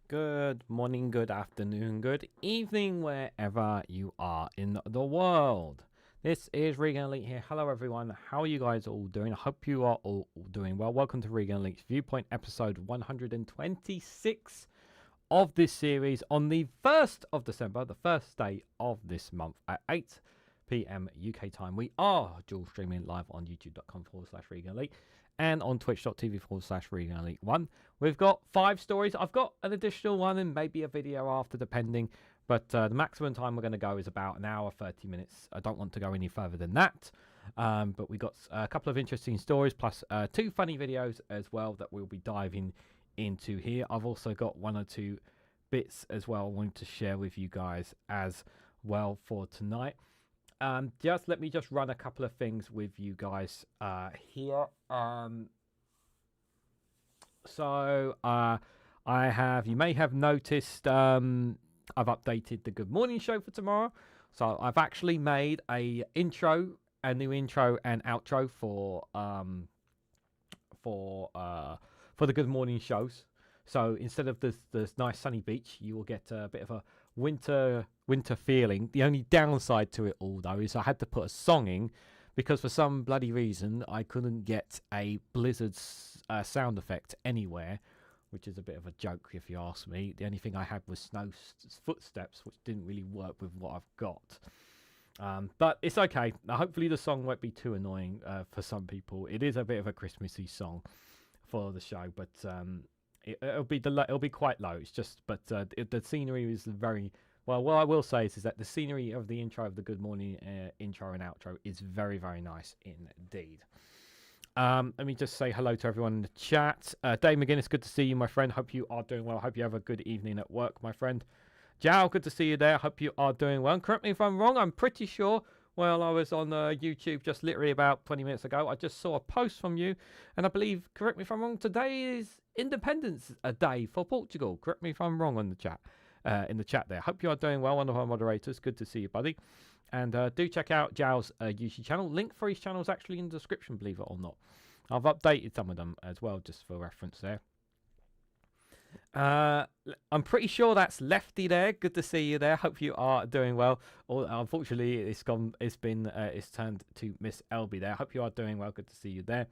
Good morning, good afternoon, good evening, wherever you are in the world. This is Reganelite here. Hello, everyone. How are you guys all doing? I hope you are all doing well. Welcome to Reganelite's Viewpoint, episode 126 of this series on the 1st of December, the first day of this month at 8 p.m. UK time. We are dual streaming live on youtube.com/Reganelite and on twitch.tv/Reganelite1. We've got 5 stories. I've got an additional one and maybe a video after, depending. But the maximum time we're going to go is about an hour, 30 minutes. I don't want to go any further than that. But we got a couple of interesting stories, plus 2 funny videos as well that we'll be diving into here. I've also got 1 or 2 bits as well I wanted to share with you guys as well for tonight. Just let me just run a couple of things with you guys here. I have, you may have noticed, I've updated the Good Morning Show for tomorrow. So I've actually made a new intro and outro for the Good Morning shows. So instead of this nice sunny beach, you will get a bit of a winter feeling. The only downside to it all, though, is I had to put a song in because for some bloody reason I couldn't get a blizzard sound effect anywhere, which is a bit of a joke if you ask me. The only thing I had was snow footsteps, which didn't really work with what I've got. But it's okay. Now, hopefully the song won't be too annoying for some people. It is a bit of a Christmassy song for the show, but it'll be quite low. It's just, but the scenery is very well. What I will say is that the scenery of the intro of the Good Morning intro and outro is very, very nice indeed. Let me just say hello to everyone in the chat. Dave McGinnis, good to see you, my friend. Hope you are doing well. Hope you have a good evening at work, my friend. Jao, good to see you there. Hope you are doing well. And correct me if I'm wrong. I'm pretty sure. Well, I was on YouTube just literally about 20 minutes ago. I just saw a post from you, and I believe, correct me if I'm wrong, today is Independence Day for Portugal. Correct me if I'm wrong on the chat, in the chat there. Hope you are doing well, one of our moderators. Good to see you, buddy. And do check out Jao's YouTube channel. Link for his channel is actually in the description, believe it or not. I've updated some of them as well, just for reference there. I'm pretty sure that's Lefty there. Good to see you there. Hope you are doing well. Unfortunately, it's turned to Miss Elby there. Hope you are doing well. Good to see you there.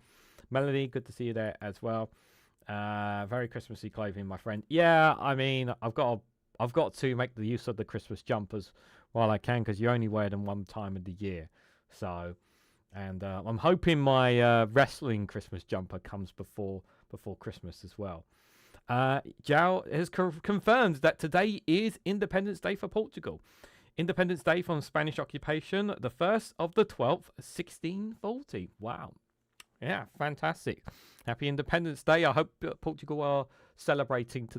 Melody, good to see you there as well. Very Christmassy clothing, my friend. Yeah, I mean, I've got to make the use of the Christmas jumpers while I can, because you only wear them one time of the year. So, and I'm hoping my wrestling Christmas jumper comes before Christmas as well. Jao has confirmed that today is Independence Day for Portugal. Independence Day from Spanish occupation, the 1st of the 12th, 1640. Wow. Yeah, fantastic. Happy Independence Day. I hope Portugal are celebrating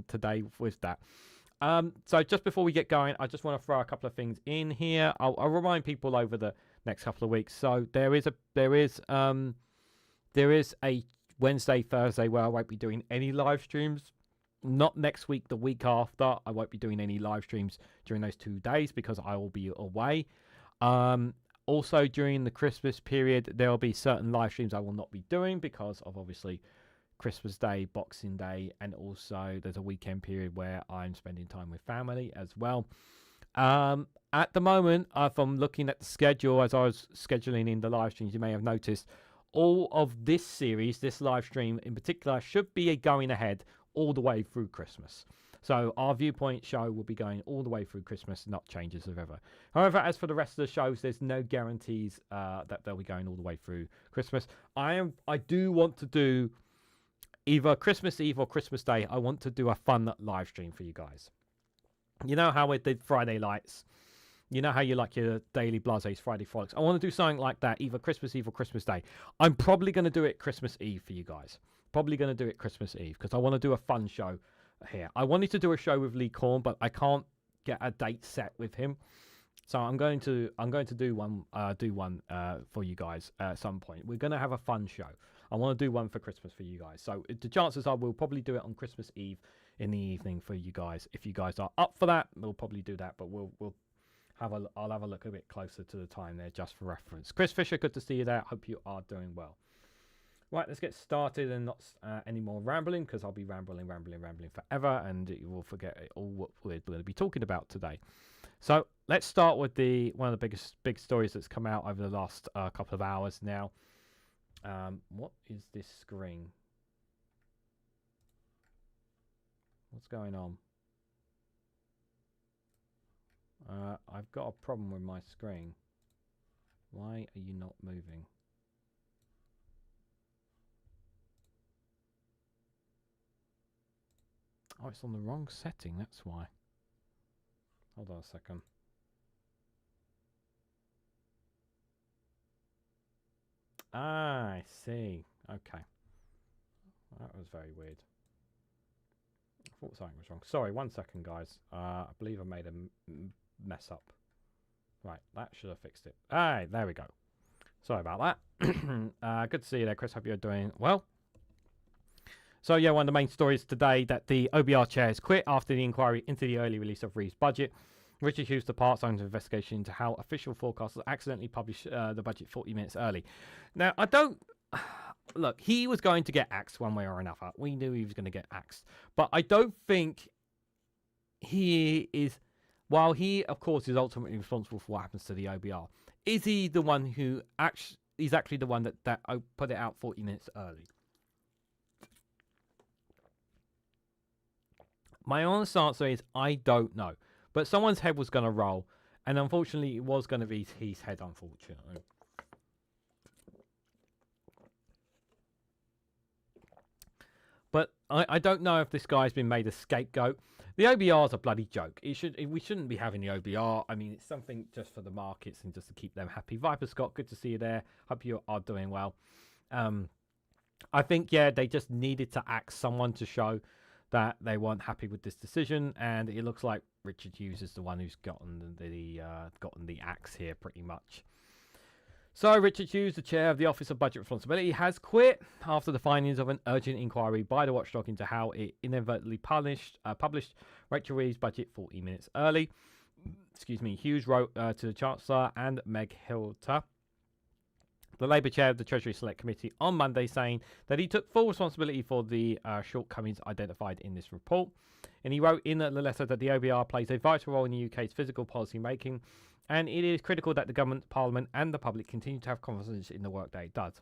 today with that. So just before we get going, I just want to throw a couple of things in here. I'll remind people over the next couple of weeks. So there is a Wednesday, Thursday where I won't be doing any live streams. Not next week, the week after. I won't be doing any live streams during those 2 days because I will be away. Also, during the Christmas period, there will be certain live streams I will not be doing because of obviously Christmas Day, Boxing Day, and also there's a weekend period where I'm spending time with family as well. At the moment, from looking at the schedule as I was scheduling in the live streams, you may have noticed all of this series, this live stream in particular, should be going ahead all the way through Christmas. So our Viewpoint show will be going all the way through Christmas, not changes of ever. However, as for the rest of the shows, there's no guarantees that they'll be going all the way through Christmas. I do want to do either Christmas Eve or Christmas Day. I want to do a fun live stream for you guys. You know how we did Friday Lights? You know how you like your Daily Blazes, Friday Frolics? I want to do something like that, either Christmas Eve or Christmas Day. I'm probably going to do it Christmas Eve for you guys. Probably going to do it Christmas Eve because I want to do a fun show here. I wanted to do a show with Lee Korn, but I can't get a date set with him. So I'm going to do one for you guys at some point. We're going to have a fun show. I want to do one for Christmas for you guys. So the chances are we'll probably do it on Christmas Eve in the evening for you guys. If you guys are up for that, we'll probably do that. But I'll have a look a bit closer to the time there just for reference. Chris Fisher, good to see you there. Hope you are doing well. Right, let's get started and not any more rambling, because I'll be rambling forever, and you will forget all what we're going to be talking about today. So let's start with one of the big stories that's come out over the last couple of hours now. What is this screen? What's going on? I've got a problem with my screen. Why are you not moving? Oh, it's on the wrong setting, that's why. Hold on a second. Ah, I see. Okay. That was very weird. I thought something was wrong. Sorry, 1 second, guys. I believe I made a mess up. Right, that should have fixed it. Alright, there we go. Sorry about that. Good to see you there, Chris. Hope you're doing well. So, yeah, one of the main stories today that the OBR chair has quit after the inquiry into the early release of Reeves' budget. Richard Hughes departs owns an investigation into how official forecasters accidentally published the budget 40 minutes early. Now, I don't... Look, he was going to get axed one way or another. We knew he was going to get axed. But I don't think he is... While he, of course, is ultimately responsible for what happens to the OBR, is he the one who actually... He's actually the one that put it out 40 minutes early. My honest answer is I don't know. But someone's head was going to roll. And unfortunately, it was going to be his head, unfortunately. But I don't know if this guy's been made a scapegoat. The OBR is a bloody joke. We shouldn't be having the OBR. I mean, it's something just for the markets and just to keep them happy. Viper Scott, good to see you there. Hope you are doing well. I think, yeah, they just needed to axe someone to show that they weren't happy with this decision, and it looks like Richard Hughes is the one who's gotten the axe here, pretty much. So Richard Hughes, the chair of the Office of Budget Responsibility, has quit after the findings of an urgent inquiry by the watchdog into how it inadvertently published Rachel Reeves' budget 40 minutes early. Excuse me. Hughes wrote to the Chancellor and Meg Hilter, the Labour chair of the Treasury Select Committee, on Monday, saying that he took full responsibility for the shortcomings identified in this report. And he wrote in the letter that the OBR plays a vital role in the UK's physical policy making, and it is critical that the government, Parliament, and the public continue to have confidence in the work that it does.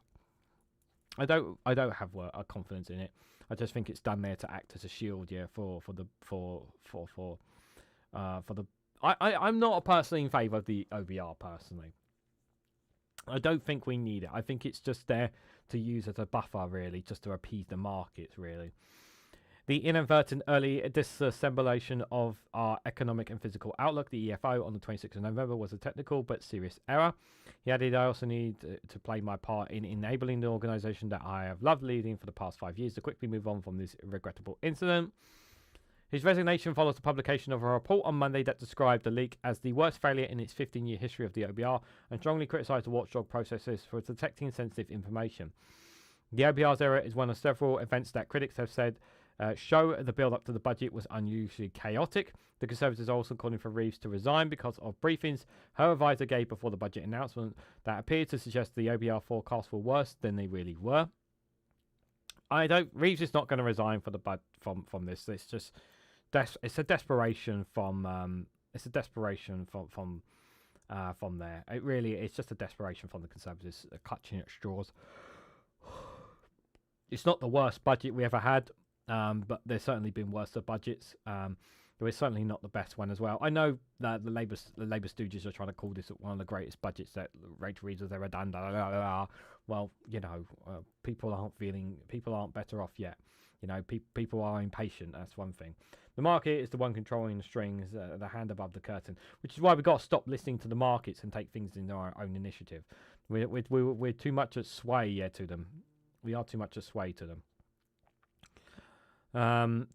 I don't have confidence in it. I just think it's done there to act as a shield, yeah, I'm not personally in favour of the OBR personally. I don't think we need it. I think it's just there to use as a buffer, really, just to appease the markets, really. The inadvertent early disassemblation of our economic and physical outlook, the EFO, on the 26th of November was a technical but serious error. He added, I also need to play my part in enabling the organisation that I have loved leading for the past 5 years to quickly move on from this regrettable incident. His resignation follows the publication of a report on Monday that described the leak as the worst failure in its 15-year history of the OBR and strongly criticised the watchdog processes for detecting sensitive information. The OBR's error is one of several events that critics have said show the build-up to the budget was unusually chaotic. The Conservatives are also calling for Reeves to resign because of briefings her advisor gave before the budget announcement that appeared to suggest the OBR forecasts were worse than they really were. Reeves is not going to resign from this. It's just... it's a desperation from there. It really it's just a desperation from the Conservatives clutching at straws. It's not the worst budget we ever had, but there's certainly been worse budgets. It was certainly not the best one as well. I know that the Labour stooges are trying to call this one of the greatest budgets that Rachel Reeves has ever done. Well, you know, people aren't better off yet. You know, people are impatient. That's one thing. The market is the one controlling the strings, the hand above the curtain, which is why we've got to stop listening to the markets and take things in our own initiative. We're too much at sway to them. We are too much at sway to them.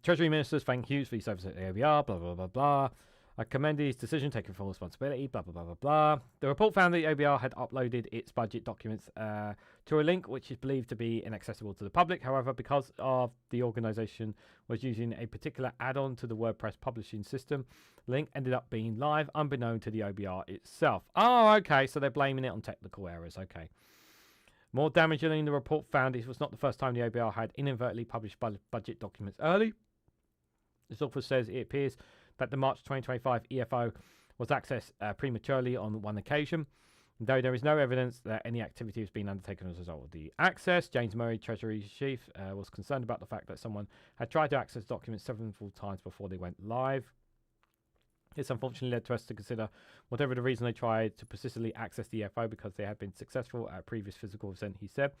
Treasury ministers thank Hughes for his service at the OBR, blah, blah, blah, blah. I commend his decision, taking full responsibility, blah, blah, blah, blah, blah. The report found that the OBR had uploaded its budget documents to a link which is believed to be inaccessible to the public. However, because of the organisation was using a particular add-on to the WordPress publishing system, the link ended up being live, unbeknown to the OBR itself. Oh, okay, so they're blaming it on technical errors, okay. More damagingly, the report found it was not the first time the OBR had inadvertently published budget documents early. This author says it appears that the March 2025 EFO was accessed prematurely on one occasion. Though there is no evidence that any activity has been undertaken as a result of the access, James Murray, Treasury Chief, was concerned about the fact that someone had tried to access documents several times before they went live. This unfortunately led to us to consider whatever the reason they tried to persistently access the EFO because they had been successful at a previous physical event, he said.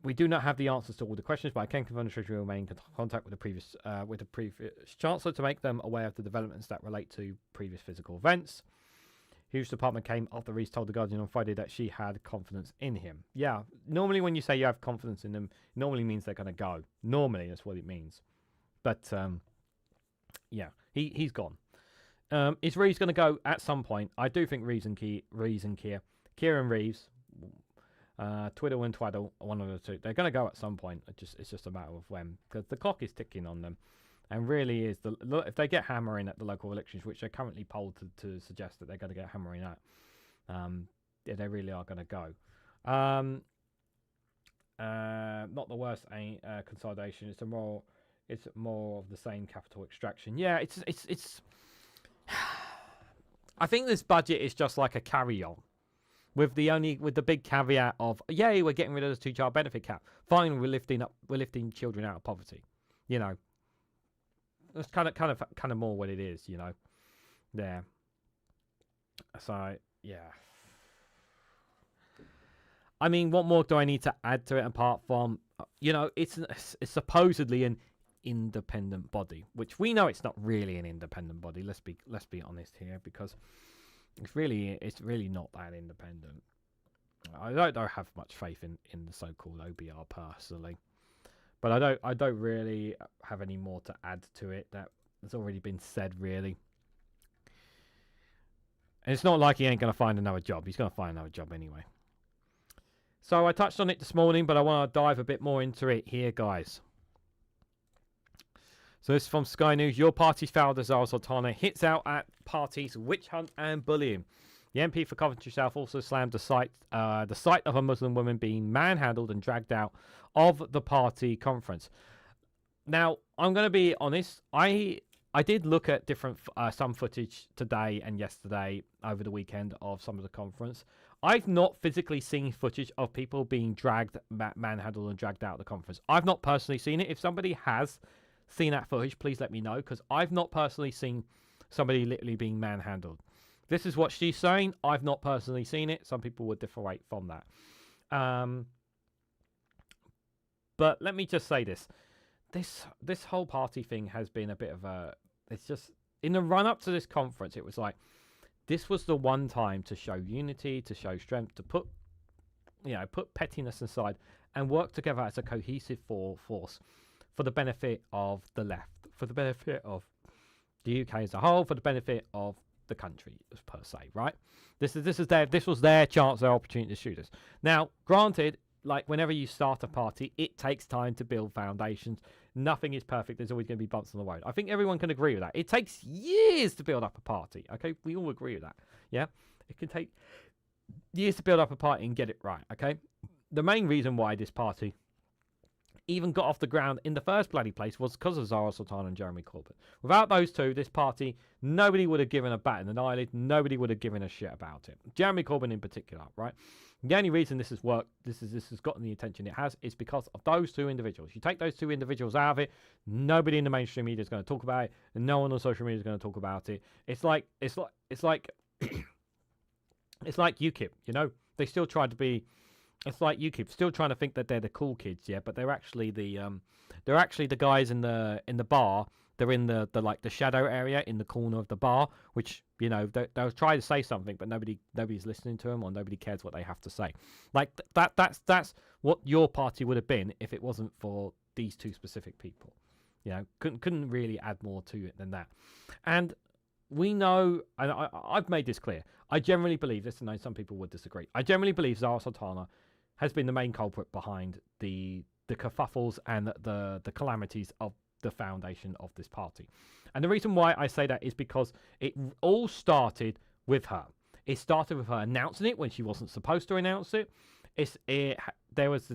We do not have the answers to all the questions, but I can confirm the Treasury will remain in contact with the previous Chancellor to make them aware of the developments that relate to previous physical events. Hughes' department came after Reeves told The Guardian on Friday that she had confidence in him. Yeah, normally when you say you have confidence in them, it normally means they're going to go. Normally, that's what it means. But, yeah, he's gone. Is Reeves going to go at some point? I do think Reeves and Kieran Reeves, Twiddle and Twaddle, one of the two, they're going to go at some point. It's just a matter of when, because the clock is ticking on them. And really is, if they get hammering at the local elections, which they're currently polled to suggest that they're going to get hammering at, yeah, they really are going to go. Not the worst consolidation. It's more of the same capital extraction. Yeah, it's. I think this budget is just like a carry-on, with the big caveat of, yay, we're getting rid of the 2-child benefit cap. Finally, we're lifting children out of poverty. You know. That's kind of more what it is, you know. There. So yeah. I mean, what more do I need to add to it apart from, you know, it's supposedly an independent body, which we know it's not really an independent body. Let's be honest here, because it's really not that independent. I don't have much faith in the so-called OBR personally. But I don't really have any more to add to it. That has already been said, really. And it's not like he ain't going to find another job. He's going to find another job anyway. So I touched on it this morning, but I want to dive a bit more into it here, guys. So this is from Sky News. Your party's founder, Zarah Sultana, hits out at parties, witch hunt and bullying. The MP for Coventry South also slammed the sight of a Muslim woman being manhandled and dragged out of the party conference. Now, I'm going to be honest. I did look at some footage today and yesterday over the weekend of some of the conference. I've not physically seen footage of people being manhandled and dragged out of the conference. I've not personally seen it. If somebody has seen that footage, please let me know, because I've not personally seen somebody literally being manhandled. This is what she's saying. I've not personally seen it. Some people would differ from that. But let me just say this. This whole party thing has been a bit of a... It's just... In the run-up to this conference, it was like... This was the one time to show unity, to show strength, to put pettiness aside and work together as a cohesive force for the benefit of the left, for the benefit of the UK as a whole, for the benefit of the country per se, right? This was their chance, their opportunity to shoot us. Now, granted, like whenever you start a party, it takes time to build foundations. Nothing is perfect. There's always going to be bumps on the road. I think everyone can agree with that. It takes years to build up a party. Okay, we all agree with that. Yeah, it can take years to build up a party and get it right. Okay, the main reason why this party even got off the ground in the first bloody place was because of Zarah Sultana and Jeremy Corbyn. Without those two, this party, nobody would have given a bat in an eyelid. Nobody would have given a shit about it. Jeremy Corbyn in particular, right? The only reason this has worked, this has gotten the attention it has, is because of those two individuals. You take those two individuals out of it, nobody in the mainstream media is going to talk about it, and no one on social media is going to talk about it. It's like it's like UKIP, you know? They still try to be. It's like UKIP, still trying to think that they're the cool kids, yeah, but they're actually the guys in the bar. They're in the shadow area in the corner of the bar, which, you know, they'll try to say something, but nobody's listening to them, or nobody cares what they have to say. Like that's what your party would have been if it wasn't for these two specific people. You know, couldn't really add more to it than that. And we know, and I've made this clear. I generally believe this, and I know some people would disagree. I generally believe Zarah Sultana has been the main culprit behind the kerfuffles and the calamities of the foundation of this party. And the reason why I say that is because it all started with her. It started with her announcing it when she wasn't supposed to announce it. There was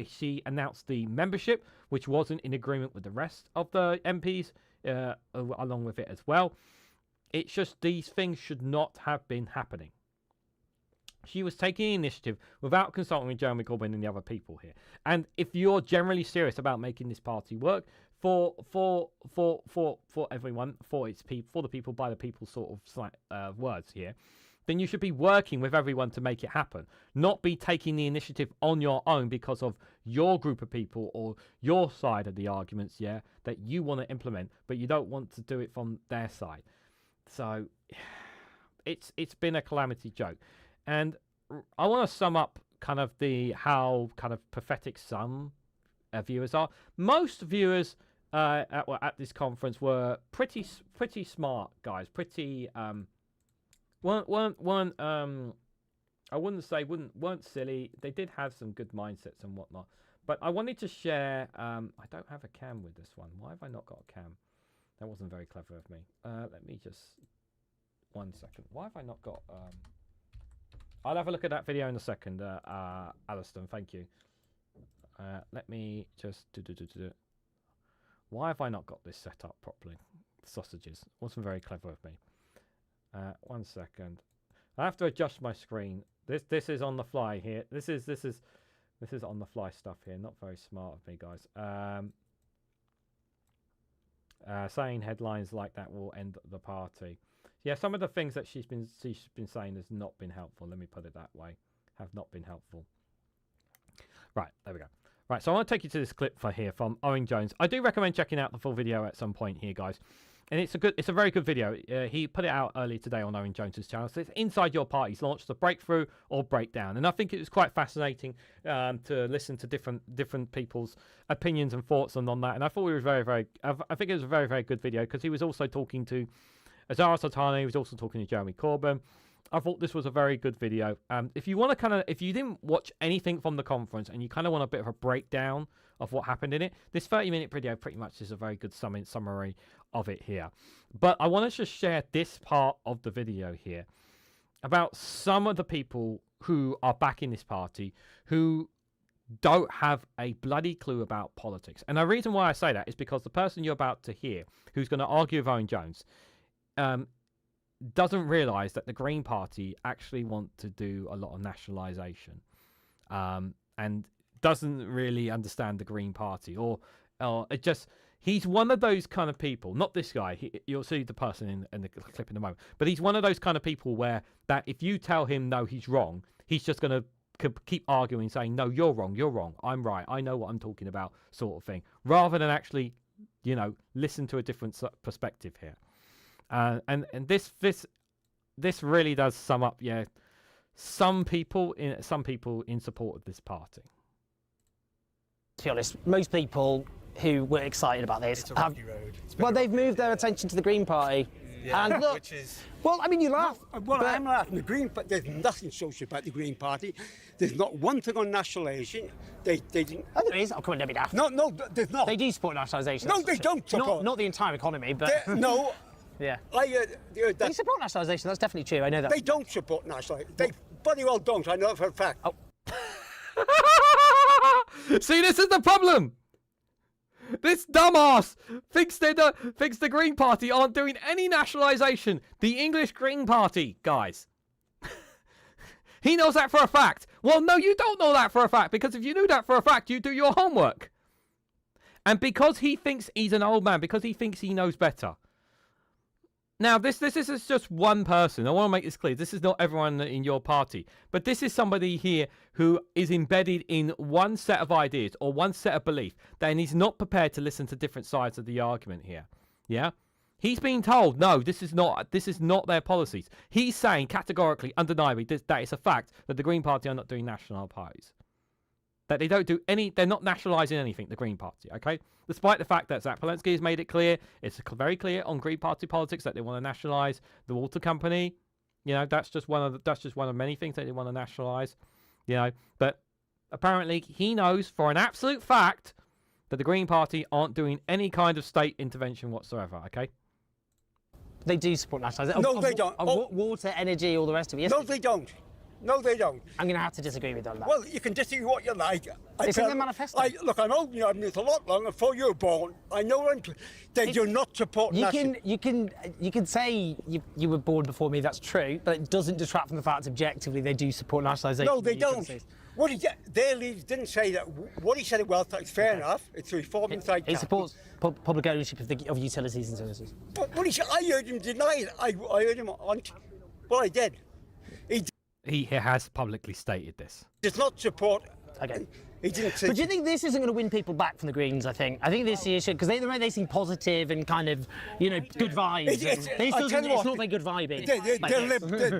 she announced the membership, which wasn't in agreement with the rest of the MPs, along with it as well. It's just these things should not have been happening. She was taking initiative without consulting with Jeremy Corbyn and the other people here. And if you're generally serious about making this party work for everyone, for its people, for the people, by the people sort of words here, then you should be working with everyone to make it happen. Not be taking the initiative on your own because of your group of people or your side of the arguments, yeah, that you want to implement, but you don't want to do it from their side. So it's been a calamity joke. And I want to sum up kind of how kind of pathetic some viewers are. Most viewers at this conference were pretty smart guys. Pretty weren't I wouldn't say weren't silly. They did have some good mindsets and whatnot. But I wanted to share. I don't have a cam with this one. Why have I not got a cam? That wasn't very clever of me. Let me just 1 second. Why have I not got? I'll have a look at that video in a second, Aliston. Thank you. Let me just do. Why have I not got this set up properly? Sausages. Wasn't very clever of me. 1 second. I have to adjust my screen. This is on the fly here. This is on the fly stuff here. Not very smart of me, guys. Saying headlines like that will end the party. Yeah, some of the things that she's been saying has not been helpful. Let me put it that way. Have not been helpful. Right, there we go. Right, so I want to take you to this clip from Owen Jones. I do recommend checking out the full video at some point here, guys. And it's a very good video. He put it out earlier today on Owen Jones's channel. So it's Inside Your Party's launched the breakthrough or breakdown. And I think it was quite fascinating to listen to different people's opinions and thoughts on that. And I thought it was I think it was a very, very good video because he was also talking to Zarah Sultana. He was also talking to Jeremy Corbyn. I thought this was a very good video. If you want to if you didn't watch anything from the conference and you kind of want a bit of a breakdown of what happened in it, this 30-minute video pretty much is a very good summary of it here. But I want to just share this part of the video here about some of the people who are backing this party who don't have a bloody clue about politics. And the reason why I say that is because the person you're about to hear, who's going to argue with Owen Jones, doesn't realise that the Green Party actually want to do a lot of nationalisation, and doesn't really understand the Green Party, or it just he's one of those kind of people. Not this guy. You'll see the person in the clip in a moment, but he's one of those kind of people where that if you tell him no, he's wrong, he's just going to keep arguing, saying no, you're wrong, I'm right, I know what I'm talking about, sort of thing, rather than actually, listen to a different perspective here. And this really does sum up, some people in support of this party. To be honest, most people who were excited about this it's a rocky road. Well, they've moved their attention to the Green Party. Yeah, and look, which is... Well, I mean, you laugh. Well, I'm laughing. The Green Party, there's nothing social about the Green Party. There's not one thing on nationalisation. They didn't. Oh, there is. Oh, come on, don't be daft. No, there's not. They do support nationalisation. No, they don't support. Not the entire economy, but no. Yeah. I heard that. They support nationalisation. That's definitely true. I know that. They don't support nationalisation. They bloody well don't. I know for a fact. Oh. See, this is the problem. This dumbass thinks the Green Party aren't doing any nationalisation. The English Green Party, guys. He knows that for a fact. Well, no, you don't know that for a fact, because if you knew that for a fact, you'd do your homework. And because he thinks he's an old man, because he thinks he knows better. Now, this is just one person. I want to make this clear. This is not everyone in your party. But this is somebody here who is embedded in one set of ideas or one set of belief. Then he's not prepared to listen to different sides of the argument here. Yeah? He's being told, no, this is not their policies. He's saying categorically, undeniably, that it's a fact that the Green Party are not doing national parties. That they don't do they're not nationalising anything, the Green Party, okay? Despite the fact that Zach Polensky has made it clear, it's very clear on Green Party politics that they want to nationalise the water company. That's just one of many things that they want to nationalise. But apparently he knows for an absolute fact that the Green Party aren't doing any kind of state intervention whatsoever, okay? They do support nationalisation. No, they don't. Water, energy, all the rest of it. Yes, No, they don't. No, they don't. I'm going to have to disagree with you on that. Well, you can disagree what you like. It's in their manifesto. Look, I'm old. I've been a lot longer before you were born. I know they do not support national. You can say you were born before me. That's true, but it doesn't detract from the fact objectively they do support nationalisation. No, they don't. Their leaders didn't say that. What he said at welfare is fair enough. It's a reform inside. He supports public ownership of utilities and services. But what he said, I heard him deny it. I heard him on. Well, I did. He has publicly stated this. Does not support. Okay. He didn't say. But do you think this isn't going to win people back from the Greens? I think this issue because they seem positive and kind of good vibes. It's not very good vibing.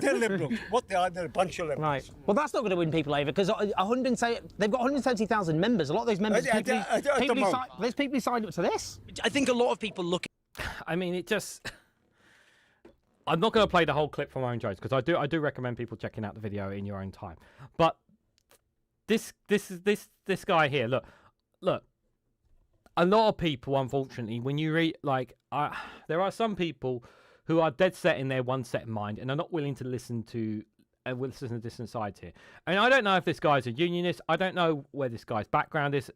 They're liberals. What they are, they're a bunch of liberals. Right. Well, that's not going to win people over because they've got 170,000 members. A lot of those members, there's people who signed up to this. I think a lot of people look. I mean, it just. I'm not going to play the whole clip from Owen Jones because I do recommend people checking out the video in your own time. But this guy here, look. A lot of people, unfortunately, when you read there are some people who are dead set in their one set in mind and are not willing to listen to different sides here. And I don't know if this guy's a unionist. I don't know where this guy's background is,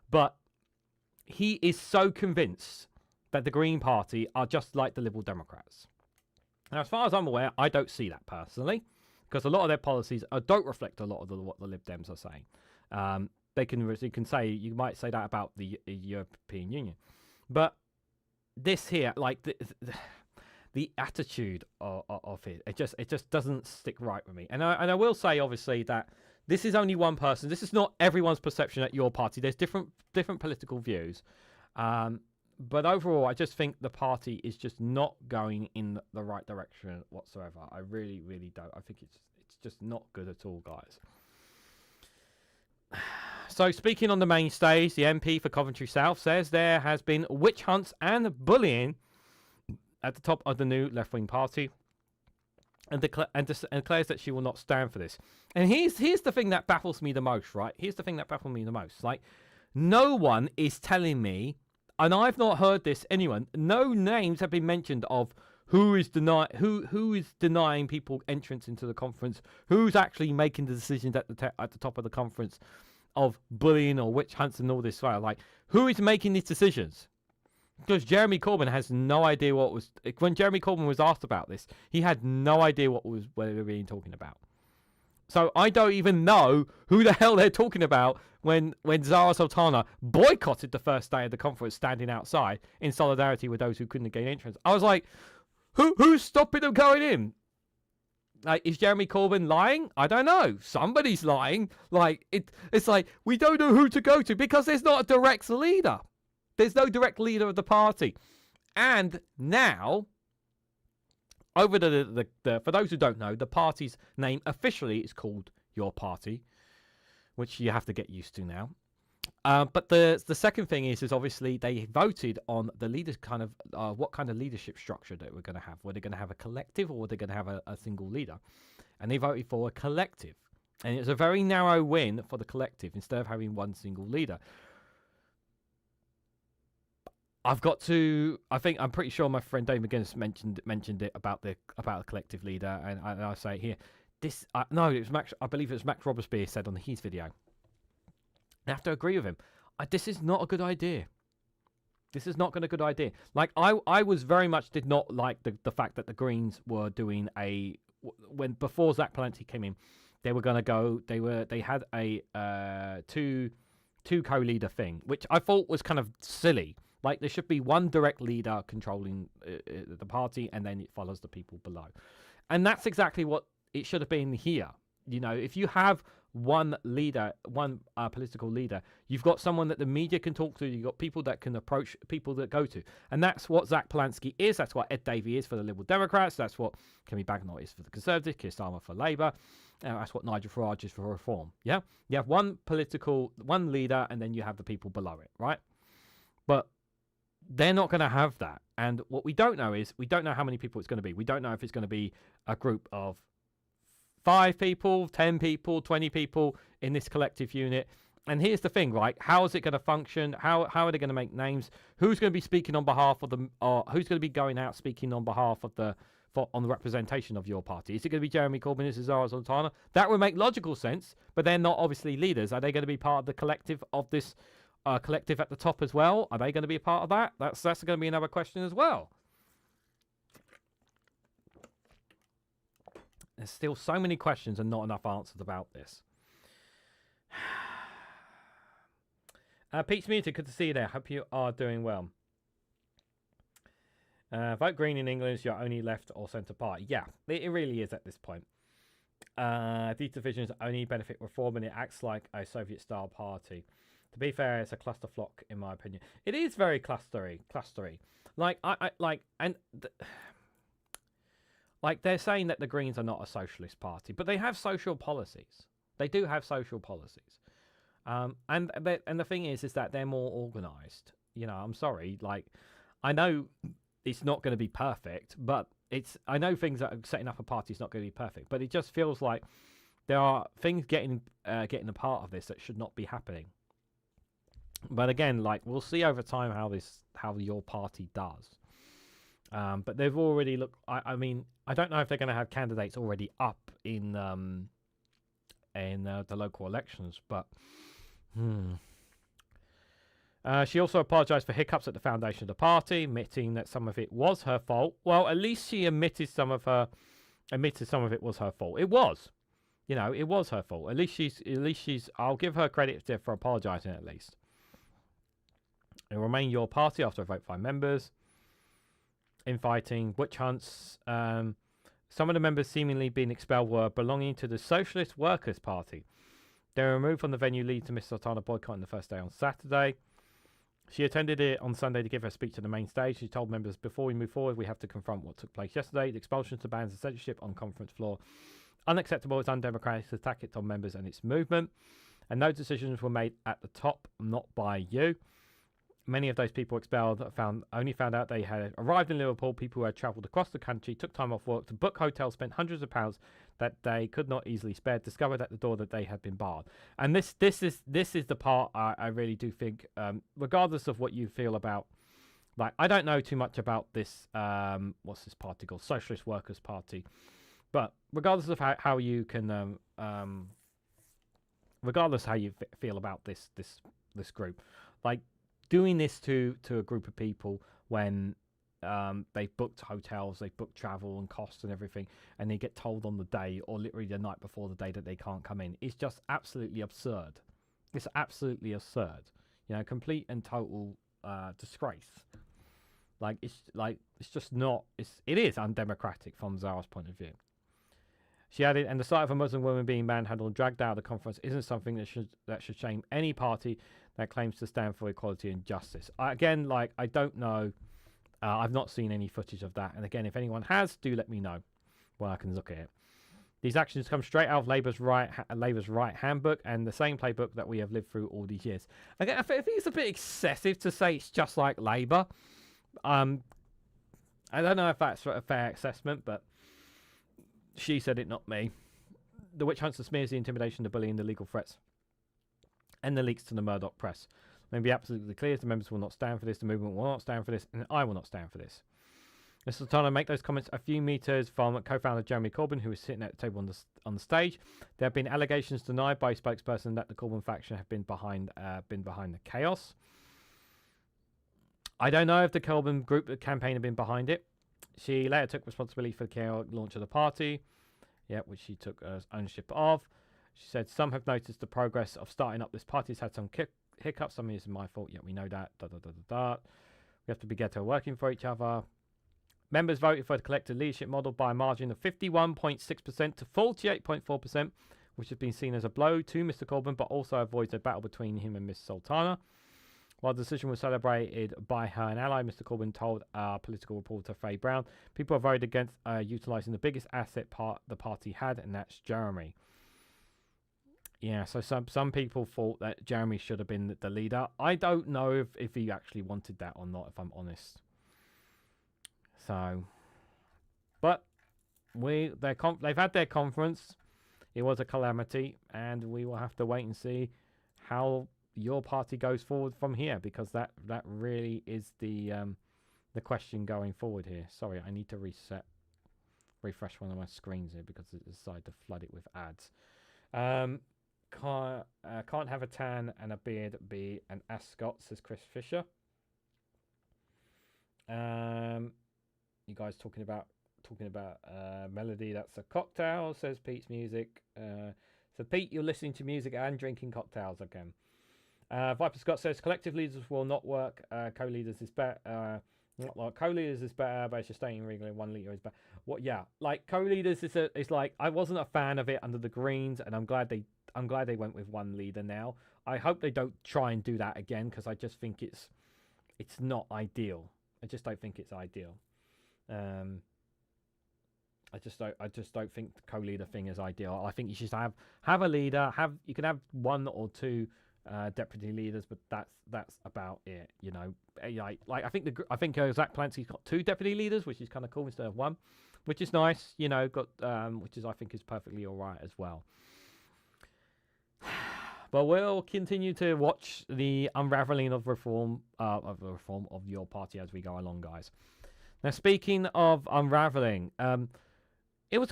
but he is so convinced that the Green Party are just like the Liberal Democrats. Now, as far as I'm aware, I don't see that personally, because a lot of their policies don't reflect a lot of what the Lib Dems are saying. You might say that about the European Union, but this here, like the attitude of it, it just doesn't stick right with me. And I will say, obviously, that this is only one person. This is not everyone's perception at your party. There's different political views. But overall, I just think the party is just not going in the right direction whatsoever. I really, really don't. I think it's just not good at all, guys. So, speaking on the main stage, the MP for Coventry South says there has been witch hunts and bullying at the top of the new left-wing party, and declares that she will not stand for this. And here's the thing that baffles me the most, right? Here's the thing that baffles me the most. Like, no one is telling me. And I've not heard this anyone. No names have been mentioned of who is denying people entrance into the conference, who's actually making the decisions at the top of the conference of bullying or witch hunts and all this stuff. Like, who is making these decisions? Because Jeremy Corbyn has no idea what was. When Jeremy Corbyn was asked about this, he had no idea what they were being talking about. So I don't even know who the hell they're talking about when Zarah Sultana boycotted the first day of the conference, standing outside in solidarity with those who couldn't gain entrance. I was like, who's stopping them going in? Like, is Jeremy Corbyn lying? I don't know. Somebody's lying. Like, it's like, we don't know who to go to because there's not a direct leader. There's no direct leader of the party. And now, over the for those who don't know, the party's name officially is called Your Party, which you have to get used to now. But the second thing is obviously they voted on the leaders what kind of leadership structure that we're going to have. Were they going to have a collective or were they going to have a single leader? And they voted for a collective. And it's a very narrow win for the collective instead of having one single leader. I'm pretty sure my friend Dave McGuinness mentioned it about the collective leader, and I say it here. I believe it was Max Robespierre said on his video. I have to agree with him. This is not a good idea. This is not a good idea. Like, I was very much did not like the fact that the Greens were doing before Zach Palahniuk came in, they were going to go. They had a two co-leader thing, which I thought was kind of silly. Like, there should be one direct leader controlling the party, and then it follows the people below. And that's exactly what it should have been here. You know, if you have one leader, one political leader, you've got someone that the media can talk to. You've got people that can approach people that go to. And that's what Zach Palahniuk is. That's what Ed Davey is for the Liberal Democrats. That's what Kemi Bagnall is for the Conservatives. Keir Starmer for Labour. That's what Nigel Farage is for Reform. Yeah? You have one leader, and then you have the people below it, right? But they're not going to have that. And what we don't know is, we don't know how many people it's going to be. We don't know if it's going to be a group of 5 people, 10 people, 20 people in this collective unit. And here's the thing, right? How is it going to function? How are they going to make names? Who's going to be speaking on behalf of them? Or who's going to be going out speaking on behalf of the on the representation of your party? Is it going to be Jeremy Corbyn? Is it Zarah Sultana? That would make logical sense, but they're not obviously leaders. Are they going to be part of the collective of this collective at the top as well? Are they going to be a part of that? That's going to be another question as well. There's still so many questions and not enough answers about this. Pete's Muted, good to see you there. Hope you are doing well. Vote Green in England is your only left or centre party. Yeah, it really is at this point. These divisions only benefit Reform, and it acts like a Soviet-style party. To be fair, it's a clusterfuck, in my opinion. It is very clustery. Like like they're saying that the Greens are not a socialist party, but they have social policies. They do have social policies. And the thing is that they're more organised. You know, I'm sorry. Like, I know it's not going to be perfect, but I know things that are setting up a party is not going to be perfect, but it just feels like there are things getting a part of this that should not be happening. But again, like, we'll see over time how your party does. But they've already looked. I mean, I don't know if they're going to have candidates already up in the local elections, but. She also apologised for hiccups at the foundation of the party, admitting that some of it was her fault. Well, at least she admitted some of it was her fault. It was, you know, it was her fault. At least she's. I'll give her credit for apologising at least. It will remain your party after a vote 5 members. Infighting, witch hunts. Some of the members seemingly being expelled were belonging to the Socialist Workers' Party. They were removed from the venue, leading to Miss Sultana boycotting the first day on Saturday. She attended it on Sunday to give her speech to the main stage. She told members, before we move forward, we have to confront what took place yesterday. The expulsions, the bans, and censorship on conference floor. Unacceptable, it's undemocratic to attack it on members and its movement. And no decisions were made at the top, not by you. Many of those people expelled only found out they had arrived in Liverpool. People who had travelled across the country, took time off work to book hotels, spent hundreds of pounds that they could not easily spare, discovered at the door that they had been barred. And this is the part I really do think, regardless of what you feel about, like, I don't know too much about this, what's this party called? Socialist Workers' Party. But regardless of how you can, regardless how you feel about this group, like, doing this to a group of people when they've booked hotels, they've booked travel and costs and everything, and they get told on the day or literally the night before the day that they can't come in, is just absolutely absurd. It's absolutely absurd. You know, complete and total disgrace. It's just not. It is undemocratic from Zarah's point of view. She added, and the sight of a Muslim woman being manhandled and dragged out of the conference isn't something that should shame any party that claims to stand for equality and justice. I don't know. I've not seen any footage of that. And again, if anyone has, do let me know when I can look at it. These actions come straight out of Labour's right handbook and the same playbook that we have lived through all these years. Again, I think it's a bit excessive to say it's just like Labour. I don't know if that's a fair assessment, but she said it, not me. The witch hunts, the smears, the intimidation, the bullying, the legal threats, and the leaks to the Murdoch press. Let me be absolutely clear, the members will not stand for this, the movement will not stand for this, and I will not stand for this. Mr. Sultana make those comments a few metres from co-founder Jeremy Corbyn, who was sitting at the table on the stage. There have been allegations denied by a spokesperson that the Corbyn faction have been behind the chaos. I don't know if the Corbyn group campaign had been behind it. She later took responsibility for the chaotic launch of the party, which she took ownership of. She said, some have noticed the progress of starting up this party has had some hiccups. Some of it is my fault, we know that. We have to be together working for each other. Members voted for the collective leadership model by a margin of 51.6% to 48.4%, which has been seen as a blow to Mr. Corbyn, but also avoids a battle between him and Ms. Sultana. While the decision was celebrated by her and ally, Mr. Corbyn told our political reporter Faye Brown, people have voted against utilising the biggest asset the party had, and that's Jeremy. Yeah, so some people thought that Jeremy should have been the leader. I don't know if he actually wanted that or not, if I'm honest. So, but they've had their conference. It was a calamity, and we will have to wait and see how your party goes forward from here, because that really is the question going forward here. Sorry, I need to reset. refresh one of my screens here because it decided to flood it with ads. Can't have a tan and a beard be an ascot, says Chris Fisher. You guys talking about melody? That's a cocktail, says Pete's Music. So Pete, you're listening to music and drinking cocktails again. Viper Scott says collective leaders will not work. Co-leaders is better. Not like co-leaders is better, but it's just staying regularly. 1 leader is better. What? Yeah, like co-leaders is like I wasn't a fan of it under the Greens, and I'm glad they went with 1 leader now. I hope they don't try and do that again because I just think it's not ideal. I just don't think it's ideal. I just don't think the co-leader thing is ideal. I think you should have a leader. You can have 1 or 2 deputy leaders, but that's about it. You know, like I think Zach Palancy's got 2 deputy leaders, which is kind of cool instead of 1, which is nice. You know, which is I think is perfectly all right as well. But we'll continue to watch the unraveling of reform of your party as we go along, guys. Now, speaking of unraveling, it was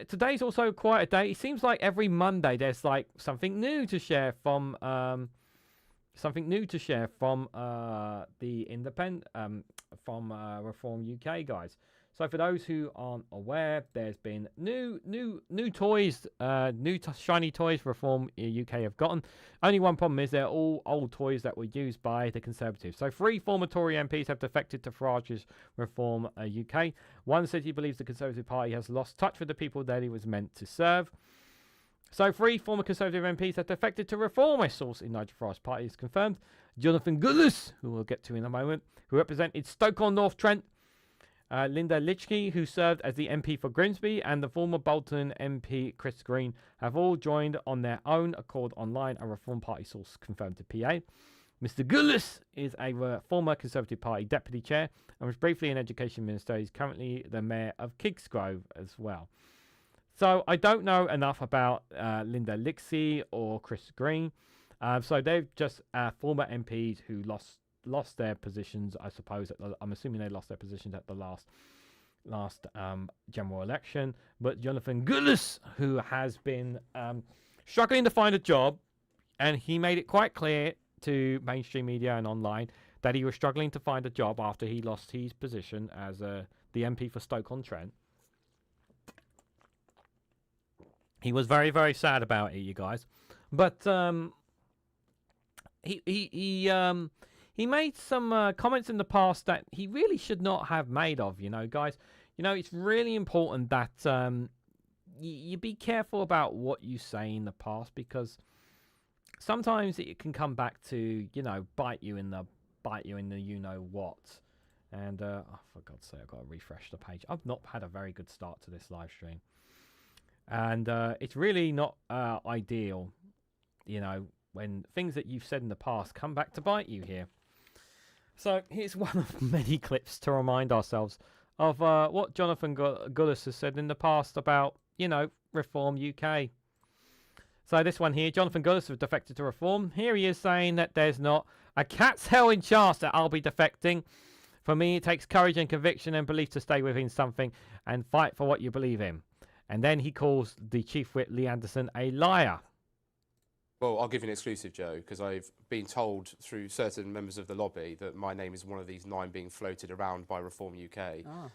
today's also quite a day. It seems like every Monday there's like something new to share from the independent from Reform UK guys. So for those who aren't aware, there's been new toys, shiny toys Reform UK have gotten. Only one problem is they're all old toys that were used by the Conservatives. So 3 former Tory MPs have defected to Farage Reform UK. One said he believes the Conservative Party has lost touch with the people that he was meant to serve. So 3 former Conservative MPs have defected to Reform. A source in Nigel Farage's party is confirmed. Jonathan Gullis, who we'll get to in a moment, who represented Stoke-on-North-Trent. Linda Litchkey, who served as the MP for Grimsby, and the former Bolton MP Chris Green have all joined on their own accord online, a Reform Party source confirmed to PA. Mr. Gullis is a former Conservative Party deputy chair and was briefly an education minister. He's currently the mayor of Kingsgrove as well. So I don't know enough about Linda Litchkey or Chris Green. So they're just former MPs who lost their positions, I suppose. I'm assuming they lost their positions at the last general election. But Jonathan Gullis, who has been struggling to find a job, and he made it quite clear to mainstream media and online that he was struggling to find a job after he lost his position as the MP for Stoke-on-Trent. He was very, very sad about it, you guys. But he made some comments in the past that he really should not have made of, you know, guys. You know, it's really important that you be careful about what you say in the past, because sometimes it can come back to, you know, bite you in the you know what. And oh, for God's sake, I've got to refresh the page. I've not had a very good start to this live stream, and it's really not ideal, you know, when things that you've said in the past come back to bite you here. So here's one of many clips to remind ourselves of what Jonathan Gullis has said in the past about, you know, Reform UK. So this one here, Jonathan Gullis has defected to Reform. Here he is saying that there's not a cat's hell in chance that I'll be defecting. For me, it takes courage and conviction and belief to stay within something and fight for what you believe in. And then he calls the Chief Whip, Lee Anderson, a liar. Well, I'll give you an exclusive, Joe, because I've been told through certain members of the lobby that my name is one of these 9 being floated around by Reform UK. Oh.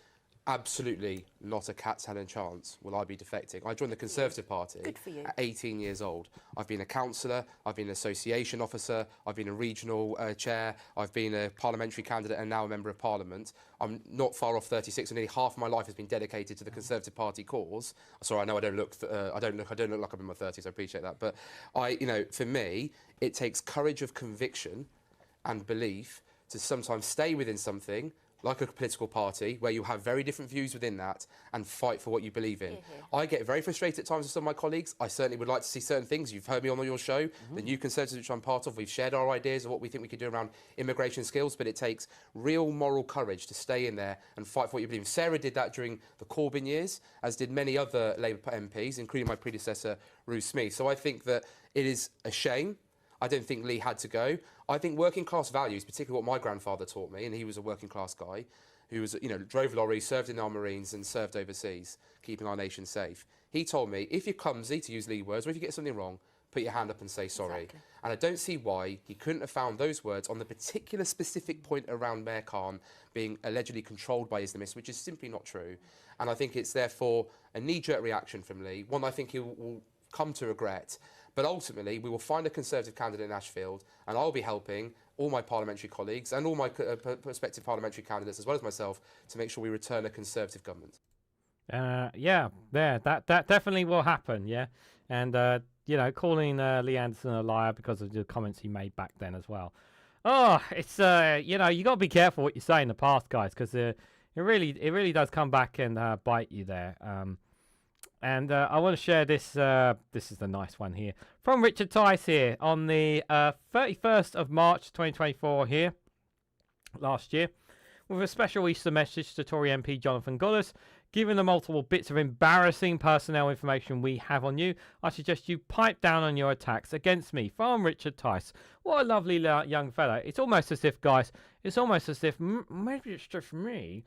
Absolutely not a cat's hell in chance will I be defecting. I joined the Conservative Party at 18 years old. I've been a councillor, I've been an association officer, I've been a regional chair, I've been a parliamentary candidate and now a member of Parliament. I'm not far off 36, and nearly half of my life has been dedicated to the Conservative Party cause. Sorry, I know I don't look like I'm in my 30s. I appreciate that, but you know, for me, it takes courage of conviction and belief to sometimes stay within something, like a political party, where you have very different views within that and fight for what you believe in. I get very frustrated at times with some of my colleagues. I certainly would like to see certain things. You've heard me on your show, the New Conservatives, which I'm part of. We've shared our ideas of what we think we could do around immigration skills, but it takes real moral courage to stay in there and fight for what you believe in. Sarah did that during the Corbyn years, as did many other Labour MPs, including my predecessor, Ruth Smith. So I think that it is a shame. I don't think Lee had to go. I think working class values, particularly what my grandfather taught me, and he was a working class guy, who was, drove lorries, served in our Marines and served overseas, keeping our nation safe. He told me, if you're clumsy, to use Lee words, or if you get something wrong, put your hand up and say sorry. Exactly. And I don't see why he couldn't have found those words on the particular specific point around Mayor Khan being allegedly controlled by Islamists, which is simply not true. And I think it's therefore a knee-jerk reaction from Lee, one I think he will come to regret. But ultimately, we will find a Conservative candidate in Ashfield, and I'll be helping all my parliamentary colleagues and all my prospective parliamentary candidates, as well as myself, to make sure we return a Conservative government. That definitely will happen, yeah. And, calling Lee Anderson a liar because of the comments he made back then as well. Oh, it's, you got to be careful what you say in the past, guys, because it really does come back and bite you there. And I want to share this. This is the nice one here from Richard Tice here on the 31st of March 2024 here, last year, with a special Easter message to Tory MP Jonathan Gullis. Given the multiple bits of embarrassing personnel information we have on you, I suggest you pipe down on your attacks against me. From Richard Tice. What a lovely young fella. It's almost as if, guys, maybe it's just me.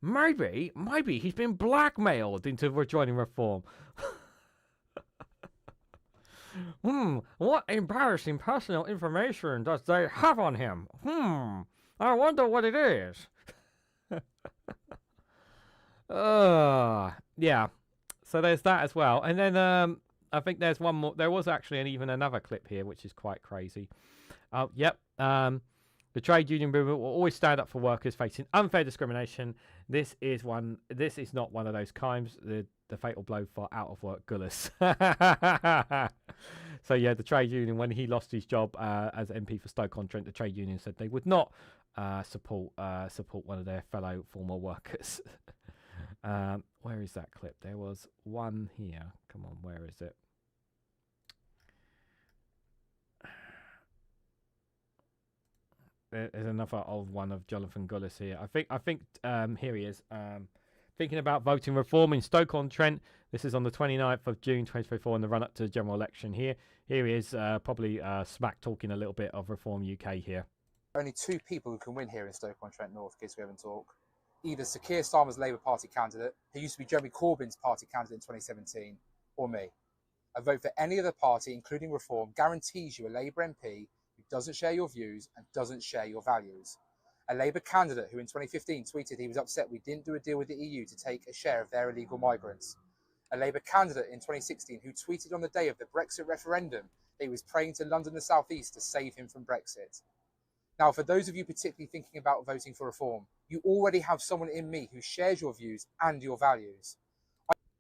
Maybe he's been blackmailed into rejoining Reform. What embarrassing personal information does they have on him? I wonder what it is. Yeah. So there's that as well. And then I think there's one more. There was actually even another clip here, which is quite crazy. The trade union movement will always stand up for workers facing unfair discrimination. This is not one of those crimes. The fatal blow for out of work Gullis. So yeah, the trade union, when he lost his job as MP for Stoke-on-Trent, the trade union said they would not support one of their fellow former workers. Where is that clip? There was one here. Come on, where is it? There's another old one of Jonathan Gullis here. I think here he is. Thinking about voting reform in Stoke-on-Trent. This is on the 29th of June 2024 in the run-up to the general election here. Here he is, probably smack talking a little bit of Reform UK here. Only two people who can win here in Stoke-on-Trent North, Kids Go and Talk. Either Sir Keir Starmer's Labour Party candidate, who used to be Jeremy Corbyn's party candidate in 2017, or me. A vote for any other party, including Reform, guarantees you a Labour MP who doesn't share your views and doesn't share your values. A Labour candidate who in 2015 tweeted he was upset we didn't do a deal with the EU to take a share of their illegal migrants. A Labour candidate in 2016 who tweeted on the day of the Brexit referendum that he was praying to London and the South East to save him from Brexit. Now, for those of you particularly thinking about voting for Reform, you already have someone in me who shares your views and your values.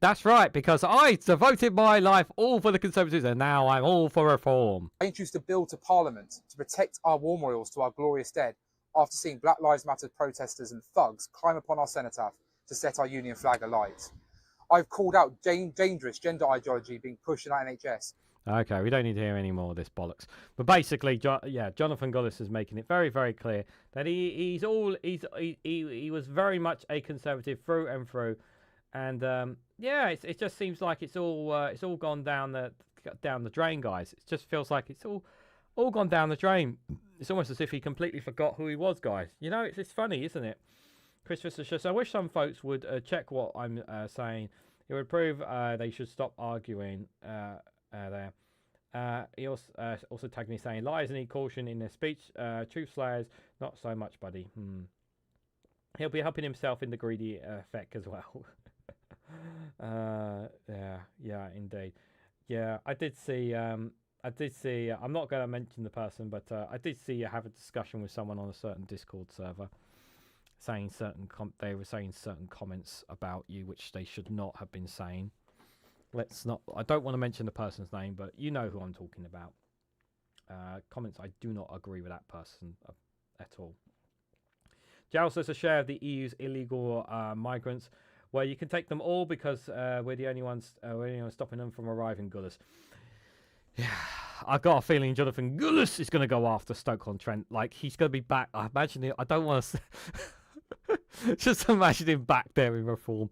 That's right, because I devoted my life all for the Conservatives and now I'm all for Reform. I introduced a bill to Parliament to protect our war memorials to our glorious dead after seeing Black Lives Matter protesters and thugs climb upon our cenotaph to set our union flag alight. I've called out dangerous gender ideology being pushed in our NHS. Okay, we don't need to hear any more of this bollocks. But basically, Jonathan Gullis is making it very, very clear that he was very much a Conservative through and through, and it just seems like it's all gone down the drain, guys. It just feels like it's all gone down the drain. It's almost as if he completely forgot who he was, guys. You know, it's funny, isn't it? Christopher says, I wish some folks would check what I'm saying. It would prove they should stop arguing there. He also tagged me saying, lies need caution in their speech. Truth slayers, not so much, buddy. He'll be helping himself in the greedy effect as well. Yeah, indeed. Yeah, I did see, I'm not going to mention the person, but I did see you have a discussion with someone on a certain Discord server saying they were saying certain comments about you, which they should not have been saying. I don't want to mention the person's name, but you know who I'm talking about. Comments, I do not agree with that person at all. Giles says a share of the EU's illegal migrants, where you can take them all because we're the only ones stopping them from arriving, Gullis. Yeah, I've got a feeling Jonathan Gullis is going to go after Stoke-on-Trent. Like, he's going to be back. I imagine it. I don't want to... Just imagine him back there in Reform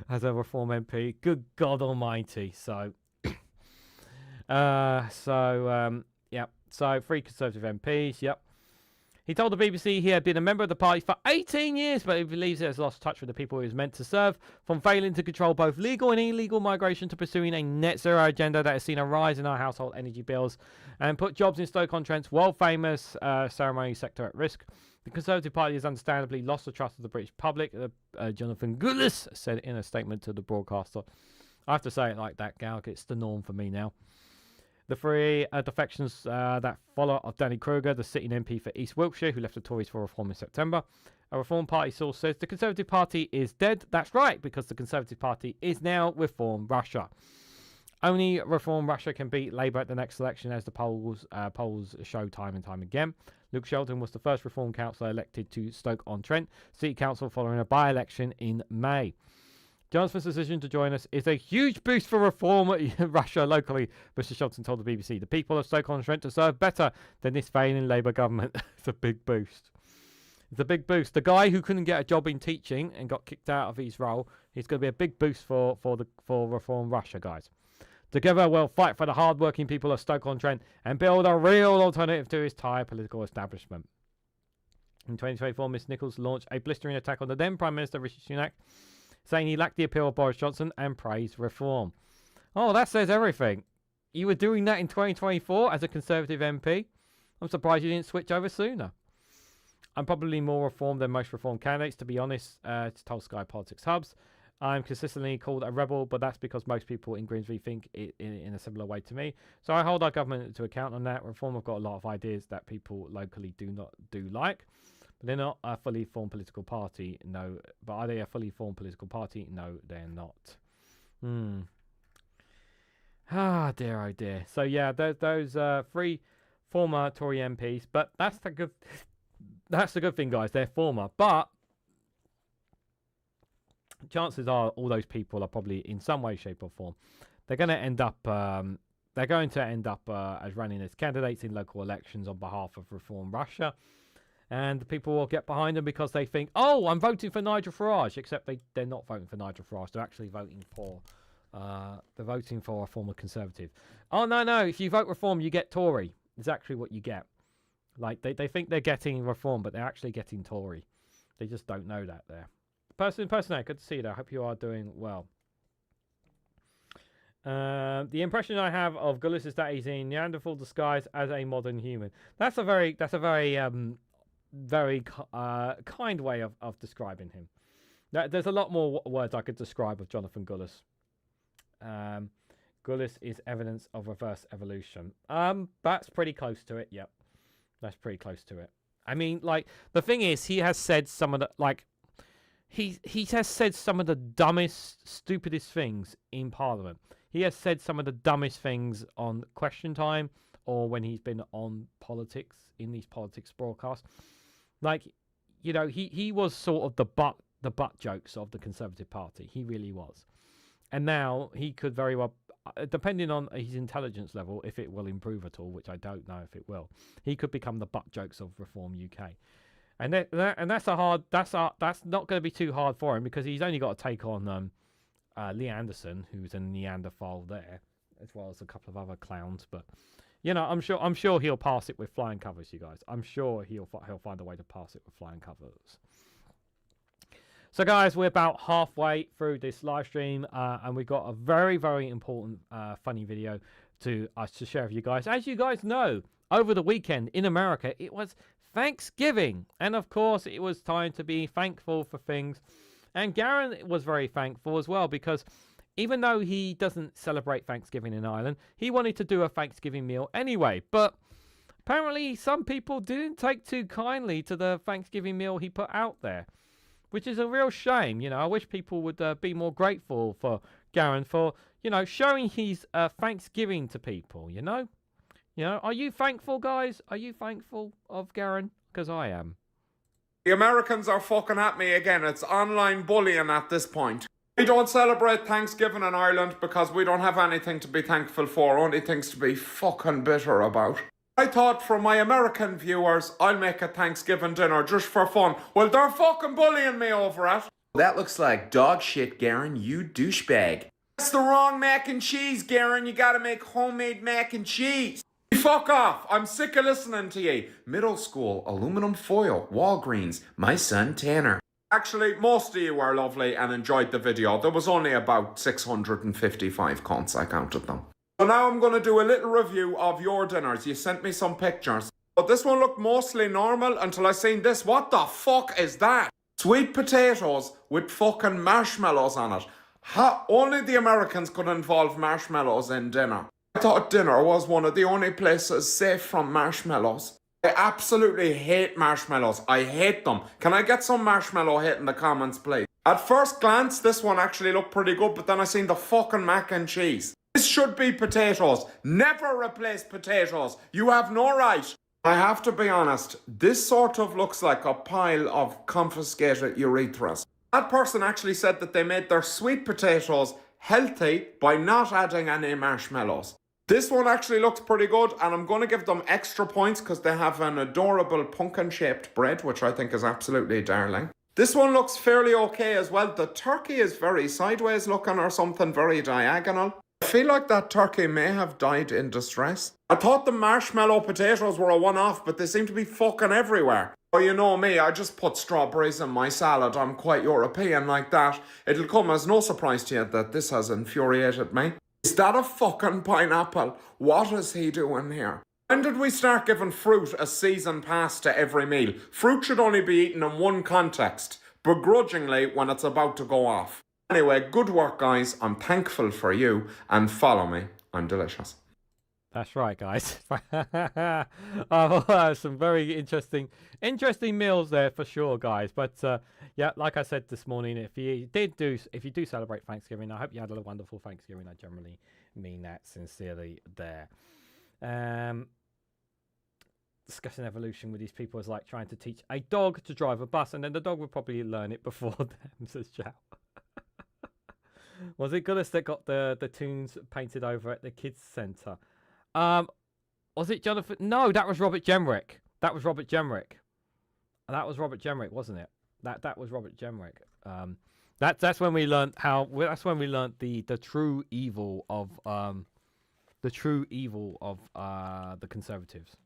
as a Reform MP. Good God Almighty. So, So 3 Conservative MPs. Yep. He told the BBC he had been a member of the party for 18 years, but he believes he has lost touch with the people he was meant to serve, from failing to control both legal and illegal migration to pursuing a net zero agenda that has seen a rise in our household energy bills and put jobs in Stoke-on-Trent's world-famous ceremony sector at risk. The Conservative Party has understandably lost the trust of the British public, Jonathan Gullis said in a statement to the broadcaster. I have to say it like that, Gal. It's the norm for me now. The three defections that follow of Danny Kruger, the sitting MP for East Wiltshire, who left the Tories for Reform in September. A Reform Party source says the Conservative Party is dead. That's right, because the Conservative Party is now Reform Russia. Only Reform Russia can beat Labour at the next election, as the polls show time and time again. Luke Shelton was the first Reform councillor elected to Stoke-on-Trent City Council following a by-election in May. Johnson's decision to join us is a huge boost for reform in Russia locally, Mr. Shelton told the BBC. The people of Stoke-on-Trent deserve better than this failing Labour government. It's a big boost. It's a big boost. The guy who couldn't get a job in teaching and got kicked out of his role, he's going to be a big boost for Reform Russia, guys. Together, we'll fight for the hard-working people of Stoke-on-Trent and build a real alternative to his tired political establishment. In 2024, Ms Nichols launched a blistering attack on the then Prime Minister Rishi Sunak, saying he lacked the appeal of Boris Johnson and praised reform. Oh, that says everything. You were doing that in 2024 as a Conservative MP. I'm surprised you didn't switch over sooner. I'm probably more reformed than most reform candidates, to be honest, told Sky Politics Hubs. I'm consistently called a rebel, but that's because most people in Grimsby think it in a similar way to me. So I hold our government to account on that. Reform have got a lot of ideas that people locally do like. But they're not a fully formed political party, no. But are they a fully formed political party? No, they're not. Ah, dear, oh dear. So yeah, those three former Tory MPs. But that's the good thing, guys. They're former. But chances are all those people are probably in some way, shape, or form. They're going to end up. They're going to end up as running as candidates in local elections on behalf of Reform Russia. And the people will get behind them because they think, oh, I'm voting for Nigel Farage, except they're not voting for Nigel Farage. They're actually voting for a former Conservative. Oh, no, if you vote Reform, you get Tory. It's actually what you get. Like, they think they're getting Reform, but they're actually getting Tory. They just don't know that there. Person, good to see you there. I hope you are doing well. The impression I have of Gullis is that he's in Neanderthal disguise as a modern human. That's a very kind way of describing him. There's a lot more words I could describe of Jonathan Gullis. Gullis is evidence of reverse evolution. That's pretty close to it. Yep, that's pretty close to it. I mean, like, the thing is, he has said some of the he has said some of the dumbest, stupidest things in Parliament. He has said some of the dumbest things on Question Time or when he's been on politics in these politics broadcasts. Like, you know, he was sort of the butt jokes of the Conservative Party. He really was. And now he could very well, depending on his intelligence level, if it will improve at all, which I don't know if it will, he could become the butt jokes of Reform UK. And that's not going to be too hard for him because he's only got to take on Lee Anderson, who's a Neanderthal there, as well as a couple of other clowns. But you know, I'm sure he'll pass it with flying covers, you guys. I'm sure he'll find a way to pass it with flying covers. So, guys, we're about halfway through this live stream, and we've got a very, very important, funny video to share with you guys. As you guys know, over the weekend in America, it was Thanksgiving, and of course, it was time to be thankful for things. And Garen was very thankful as well because even though he doesn't celebrate Thanksgiving in Ireland, he wanted to do a Thanksgiving meal anyway. But apparently, some people didn't take too kindly to the Thanksgiving meal he put out there, which is a real shame. You know, I wish people would be more grateful for Garen for, you know, showing his Thanksgiving to people, you know? You know, are you thankful, guys? Are you thankful of Garen? Because I am. The Americans are fucking at me again. It's online bullying at this point. We don't celebrate Thanksgiving in Ireland because we don't have anything to be thankful for, only things to be fucking bitter about. I thought for my American viewers, I'll make a Thanksgiving dinner just for fun. Well, they're fucking bullying me over it. That looks like dog shit, Garen, you douchebag. That's the wrong mac and cheese, Garen. You gotta make homemade mac and cheese. Fuck off! I'm sick of listening to ye. Middle school, aluminum foil, Walgreens, my son Tanner. Actually, most of you were lovely and enjoyed the video. There was only about 655 cunts, I counted them. So now I'm going to do a little review of your dinners. You sent me some pictures. But this one looked mostly normal until I seen this. What the fuck is that? Sweet potatoes with fucking marshmallows on it. Only the Americans could involve marshmallows in dinner. I thought dinner was one of the only places safe from marshmallows. I absolutely hate marshmallows. I hate them. Can I get some marshmallow hit in the comments, please? At first glance, this one actually looked pretty good, but then I seen the fucking mac and cheese. This should be potatoes. Never replace potatoes. You have no right. I have to be honest, this sort of looks like a pile of confiscated urethras. That person actually said that they made their sweet potatoes healthy by not adding any marshmallows. This one actually looks pretty good, and I'm going to give them extra points because they have an adorable pumpkin-shaped bread, which I think is absolutely darling. This one looks fairly okay as well. The turkey is very sideways looking or something, very diagonal. I feel like that turkey may have died in distress. I thought the marshmallow potatoes were a one-off, but they seem to be fucking everywhere. Oh, you know me, I just put strawberries in my salad. I'm quite European like that. It'll come as no surprise to you that this has infuriated me. Is that a fucking pineapple? What is he doing here? When did we start giving fruit a season pass to every meal? Fruit should only be eaten in one context, begrudgingly when it's about to go off. Anyway, good work, guys. I'm thankful for you, and follow me. I'm delicious. That's right, guys. Some very interesting meals there for sure, guys. But yeah, like I said this morning, if you do celebrate Thanksgiving, I hope you had a wonderful Thanksgiving. I generally mean that sincerely there. Discussing evolution with these people is like trying to teach a dog to drive a bus, and then the dog would probably learn it before them, says Chow. Was it Gullis that got the tunes painted over at the kids' centre? Was it Jonathan? No, that was Robert Jemrick. That was Robert Jemrick, wasn't it? That was Robert Jemrick. That's when we learned the true evil of the Conservatives.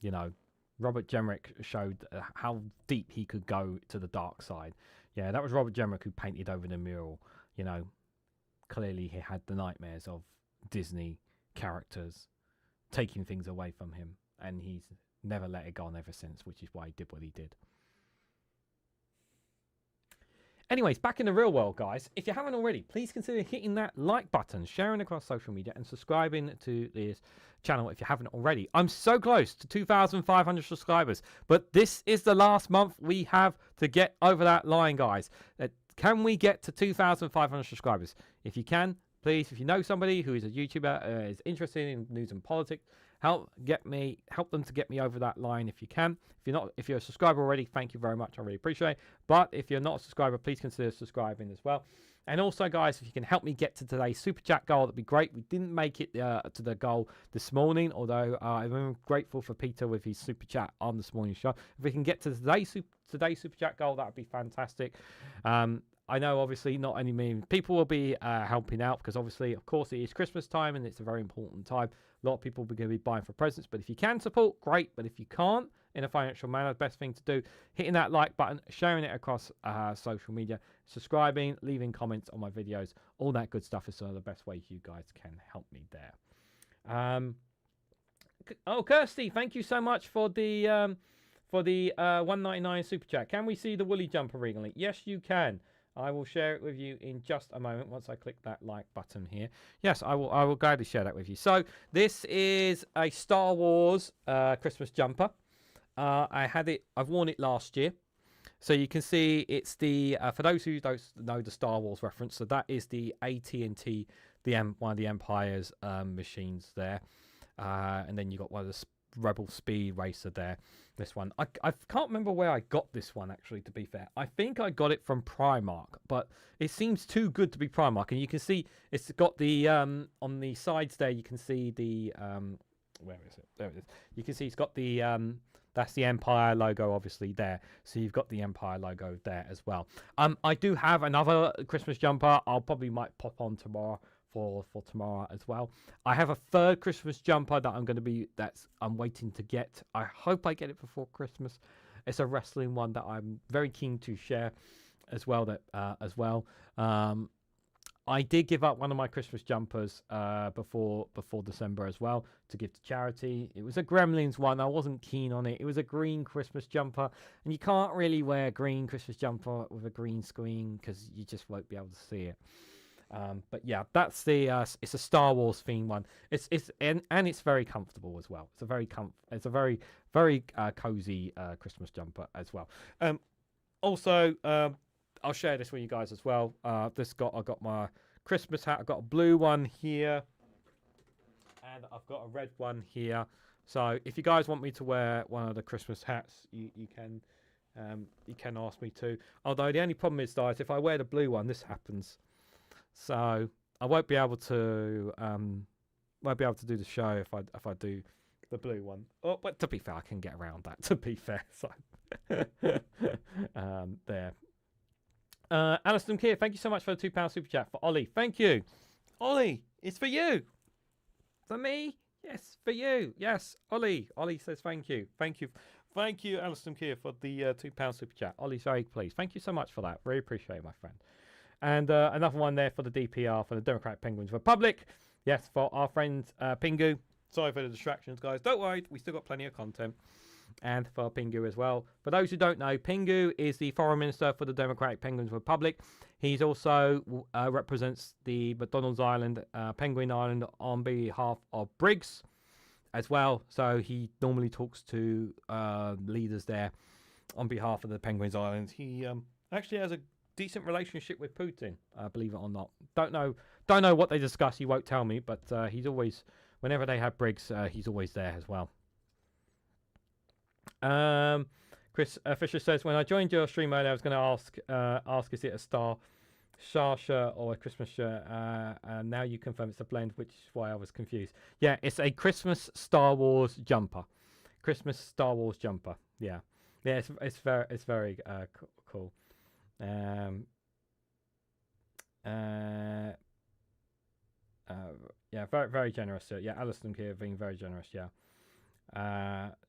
You know, Robert Jemrick showed how deep he could go to the dark side. Yeah, that was Robert Jemrick who painted over the mural. You know, clearly he had the nightmares of Disney characters taking things away from him, and he's never let it go on ever since, which is why he did what he did. Anyways, back in the real world, guys, if you haven't already, please consider hitting that like button, sharing across social media, and subscribing to this channel if you haven't already. I'm so close to 2,500 subscribers, but this is the last month we have to get over that line, guys. Can we get to 2,500 subscribers? If you can, please, if you know somebody who is a YouTuber, is interested in news and politics, help them to get me over that line if you can. If you're a subscriber already, thank you very much. I really appreciate it. But if you're not a subscriber, please consider subscribing as well. And also, guys, if you can help me get to today's super chat goal, that'd be great. We didn't make it to the goal this morning, although I'm grateful for Peter with his super chat on this morning's show. If we can get to today's super chat goal, that would be fantastic. I know, obviously, not any many people will be helping out because, obviously, of course, it is Christmas time and it's a very important time. A lot of people are going to be buying for presents, but if you can support, great. But if you can't, in a financial manner, the best thing to do, hitting that like button, sharing it across social media, subscribing, leaving comments on my videos, all that good stuff is sort of the best way you guys can help me there. Oh, Kirsty, thank you so much for the 199 super chat. Can we see the woolly jumper Reganelite? Yes, you can. I will share it with you in just a moment once I click that like button here. Yes, I will gladly share that with you. So this is a Star Wars Christmas jumper. I've worn it last year. So you can see it's the, for those who don't know the Star Wars reference, so that is the AT&T, one of the Empire's machines there. And then you got one of the Rebel Speed Racer there. This one, I can't remember where I got this one, actually, to be fair. I think I got it from Primark, but it seems too good to be Primark. And you can see it's got the, on the sides there, you can see the, where is it? There it is. You can see it's got the, that's the Empire logo, obviously, there. So you've got the Empire logo there as well. I do have another Christmas jumper. I'll probably might pop on tomorrow for tomorrow as well. I have a third Christmas jumper that I'm waiting to get. I hope I get it before Christmas. It's a wrestling one that I'm very keen to share as well. I did give up one of my Christmas jumpers before December as well to give to charity. It was a Gremlins one. I wasn't keen on it. It was a green Christmas jumper, and you can't really wear a green Christmas jumper with a green screen because you just won't be able to see it. But yeah, that's the it's a Star Wars themed one. It's very comfortable as well. It's a very cozy Christmas jumper as well. Also, I'll share this with you guys as well. I got my Christmas hat. I've got a blue one here, and I've got a red one here. So if you guys want me to wear one of the Christmas hats, you can ask me to. Although the only problem is, guys, if I wear the blue one, this happens. So I won't be able to do the show if I do the blue one. Oh, but to be fair, I can get around that. To be fair, so there. Alison Keir, thank you so much for the £2 super chat. For Ollie, thank you. Ollie, it's for you. For me? Yes, for you. Yes, Ollie. Ollie says thank you. Thank you, Alison Keir, for the £2 super chat. Ollie's very pleased. Thank you so much for that. Really appreciate it, my friend. And another one there for the DPR, for the Democratic Penguins Republic. Yes, for our friend Pingu. Sorry for the distractions, guys. Don't worry, we still got plenty of content. And for Pingu as well. For those who don't know, Pingu is the Foreign Minister for the Democratic Penguins Republic. He's also represents the McDonald's Island, Penguin Island, on behalf of Briggs as well. So he normally talks to leaders there on behalf of the Penguins Islands. He actually has a decent relationship with Putin, believe it or not. Don't know what they discuss. He won't tell me, but he's always, whenever they have Briggs, he's always there as well. Chris Fisher says, when I joined your stream earlier, I was going to ask is it a Star shirt or a Christmas shirt? And now you confirm it's a blend, which is why I was confused. Yeah, it's a Christmas Star Wars jumper. Christmas Star Wars jumper. Yeah, it's very cool. Yeah, very generous. Yeah, Alison here being very generous. Yeah.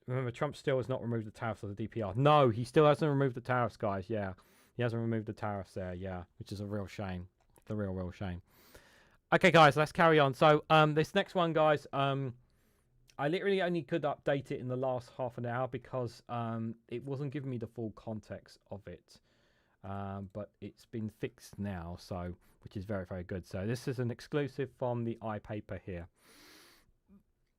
Remember, Trump still has not removed the tariffs of the DPR. No, he still hasn't removed the tariffs, guys. Yeah, he hasn't removed the tariffs there. Yeah, which is a real shame. It's a real shame. Okay, guys, let's carry on. So, this next one, guys, I literally only could update it in the last half an hour because it wasn't giving me the full context of it. But it's been fixed now, so which is very good. So this is an exclusive from the iPaper here.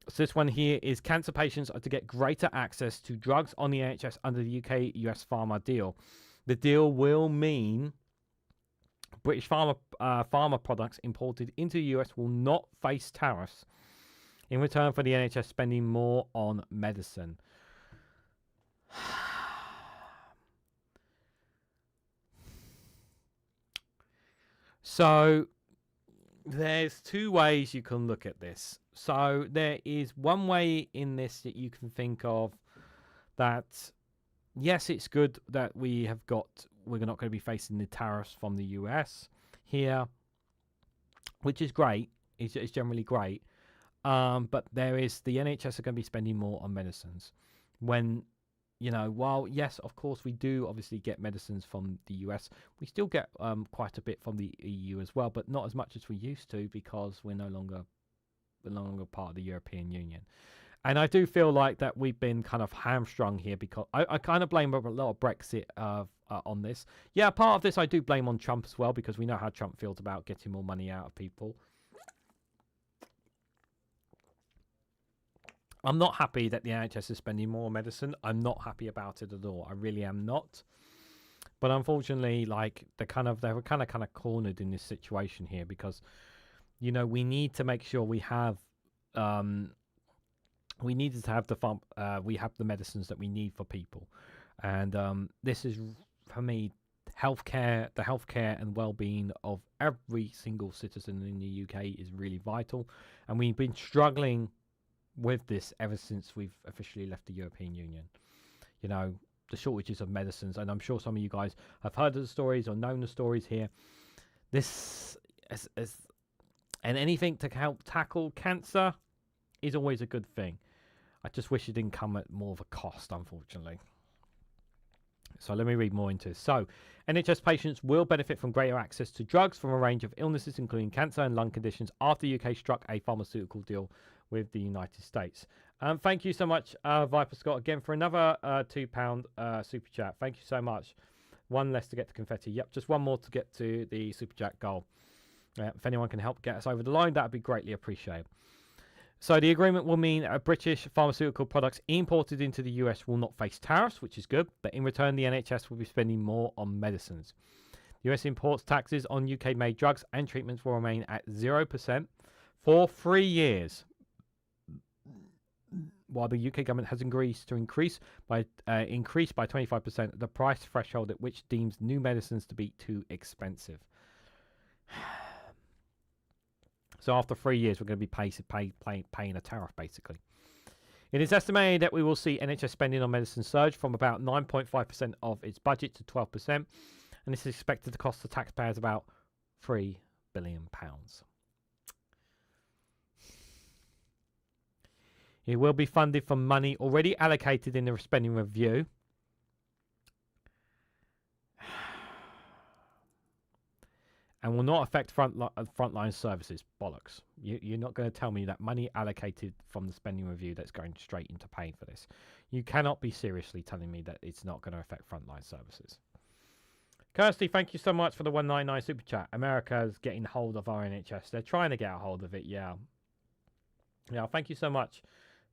So this one here is cancer patients are to get greater access to drugs on the NHS under the UK-US pharma deal. The deal will mean British pharma products imported into the US will not face tariffs in return for the NHS spending more on medicine. So there's two ways you can look at this. So there is one way in this that you can think of that, yes, it's good that we're not going to be facing the tariffs from the US here, which is great. It's generally great. But there is, the NHS are going to be spending more on medicines. When, while, yes, of course, we do obviously get medicines from the US, we still get quite a bit from the EU as well, but not as much as we used to because we're no longer part of the European Union. And I do feel like that we've been kind of hamstrung here because I kind of blame a lot of Brexit on this. Yeah, part of this I do blame on Trump as well because we know how Trump feels about getting more money out of people. I'm not happy that the NHS is spending more on medicine. I'm not happy about it at all. I really am not. But unfortunately, like they were kind of cornered in this situation here because, we need to make sure we have we needed to have we have the medicines that we need for people, and this is for me the healthcare and well-being of every single citizen in the UK is really vital, and we've been struggling with this ever since we've officially left the European Union. The shortages of medicines, and I'm sure some of you guys have heard of the stories or known the stories here. This And anything to help tackle cancer is always a good thing. I just wish it didn't come at more of a cost, unfortunately. So let me read more into this. So, NHS patients will benefit from greater access to drugs from a range of illnesses, including cancer and lung conditions, after the UK struck a pharmaceutical deal with the United States. Thank you so much, Viper Scott, again for another £2 super chat. Thank you so much. One less to get to confetti. Yep, just one more to get to the super chat goal. If anyone can help get us over the line, that would be greatly appreciated. So the agreement will mean British pharmaceutical products imported into the US will not face tariffs, which is good, but in return the NHS will be spending more on medicines. The US imports taxes on UK-made drugs and treatments will remain at 0% for 3 years, while the UK government has agreed to increase by 25% the price threshold at which deems new medicines to be too expensive. So after 3 years, we're going to be paying a tariff, basically. It is estimated that we will see NHS spending on medicine surge from about 9.5% of its budget to 12%, and this is expected to cost the taxpayers about £3 billion. It will be funded from money already allocated in the spending review. And will not affect frontline services. Bollocks. You're not going to tell me that money allocated from the spending review that's going straight into paying for this. You cannot be seriously telling me that it's not going to affect frontline services. Kirsty, thank you so much for the 199 super chat. America's getting hold of our NHS. They're trying to get a hold of it, yeah. Yeah, thank you so much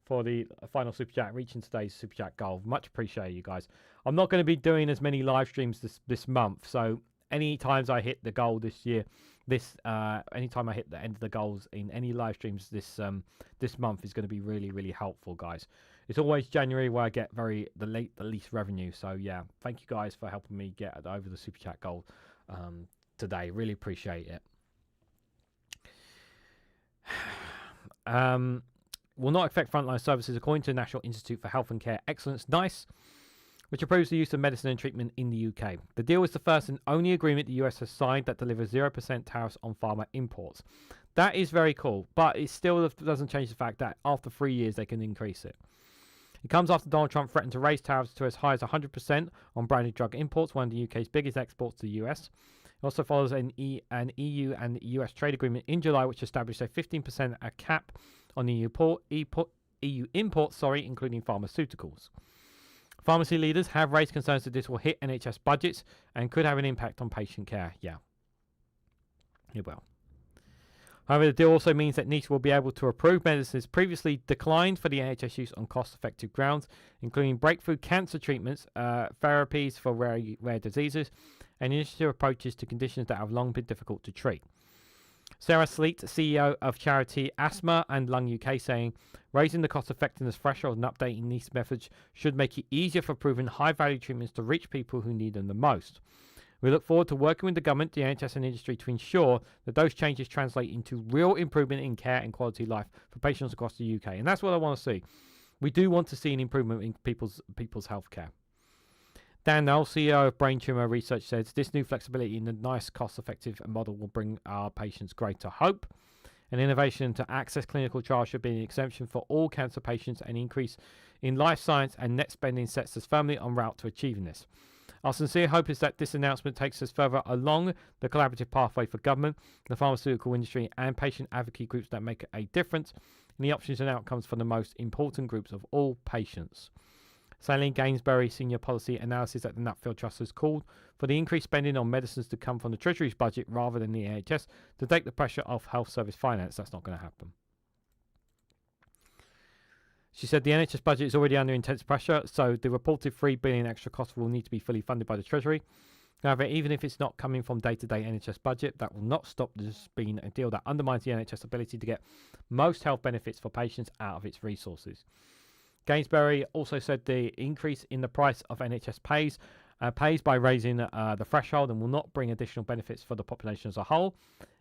for the final super chat, reaching today's super chat goal. Much appreciated, you guys. I'm not going to be doing as many live streams this month, so any times I hit the goal this year, anytime I hit the end of the goals in any live streams this month is going to be really, really helpful, guys. It's always January where I get the least revenue. So yeah, thank you guys for helping me get over the super chat goal today. Really appreciate it. Will not affect frontline services according to the National Institute for Health and Care Excellence, NICE, which approves the use of medicine and treatment in the UK. The deal is the first and only agreement the US has signed that delivers 0% tariffs on pharma imports. That is very cool, but it still doesn't change the fact that after 3 years they can increase it. It comes after Donald Trump threatened to raise tariffs to as high as 100% on branded drug imports, one of the UK's biggest exports to the US. It also follows an EU and US trade agreement in July, which established a 15% cap on EU imports, including pharmaceuticals. Pharmacy leaders have raised concerns that this will hit NHS budgets and could have an impact on patient care. Yeah, it will. However, the deal also means that NICE will be able to approve medicines previously declined for the NHS use on cost-effective grounds, including breakthrough cancer treatments, therapies for rare diseases, and initiative approaches to conditions that have long been difficult to treat. Sarah Sleet, CEO of charity Asthma and Lung UK, saying, raising the cost-effectiveness threshold and updating NICE methods should make it easier for proven high-value treatments to reach people who need them the most. We look forward to working with the government, the NHS and industry to ensure that those changes translate into real improvement in care and quality of life for patients across the UK. And that's what I want to see. We do want to see an improvement in people's healthcare. Dan Null, CEO of Brain Tumor Research, says this new flexibility in the NICE cost-effective model will bring our patients greater hope. An innovation to access clinical trials should be an exemption for all cancer patients, and increase in life science and net spending sets us firmly en route to achieving this. Our sincere hope is that this announcement takes us further along the collaborative pathway for government, the pharmaceutical industry, and patient advocacy groups that make a difference in the options and outcomes for the most important groups of all patients. Sally Gainsbury, Senior Policy Analysis at the Nuffield Trust, has called for the increased spending on medicines to come from the Treasury's budget rather than the NHS to take the pressure off health service finance. That's not going to happen. She said the NHS budget is already under intense pressure, so the reported $3 billion extra cost will need to be fully funded by the Treasury. However, even if it's not coming from day-to-day NHS budget, that will not stop this being a deal that undermines the NHS ability to get most health benefits for patients out of its resources. Gainsbury also said the increase in the price of NHS pays by raising the threshold and will not bring additional benefits for the population as a whole,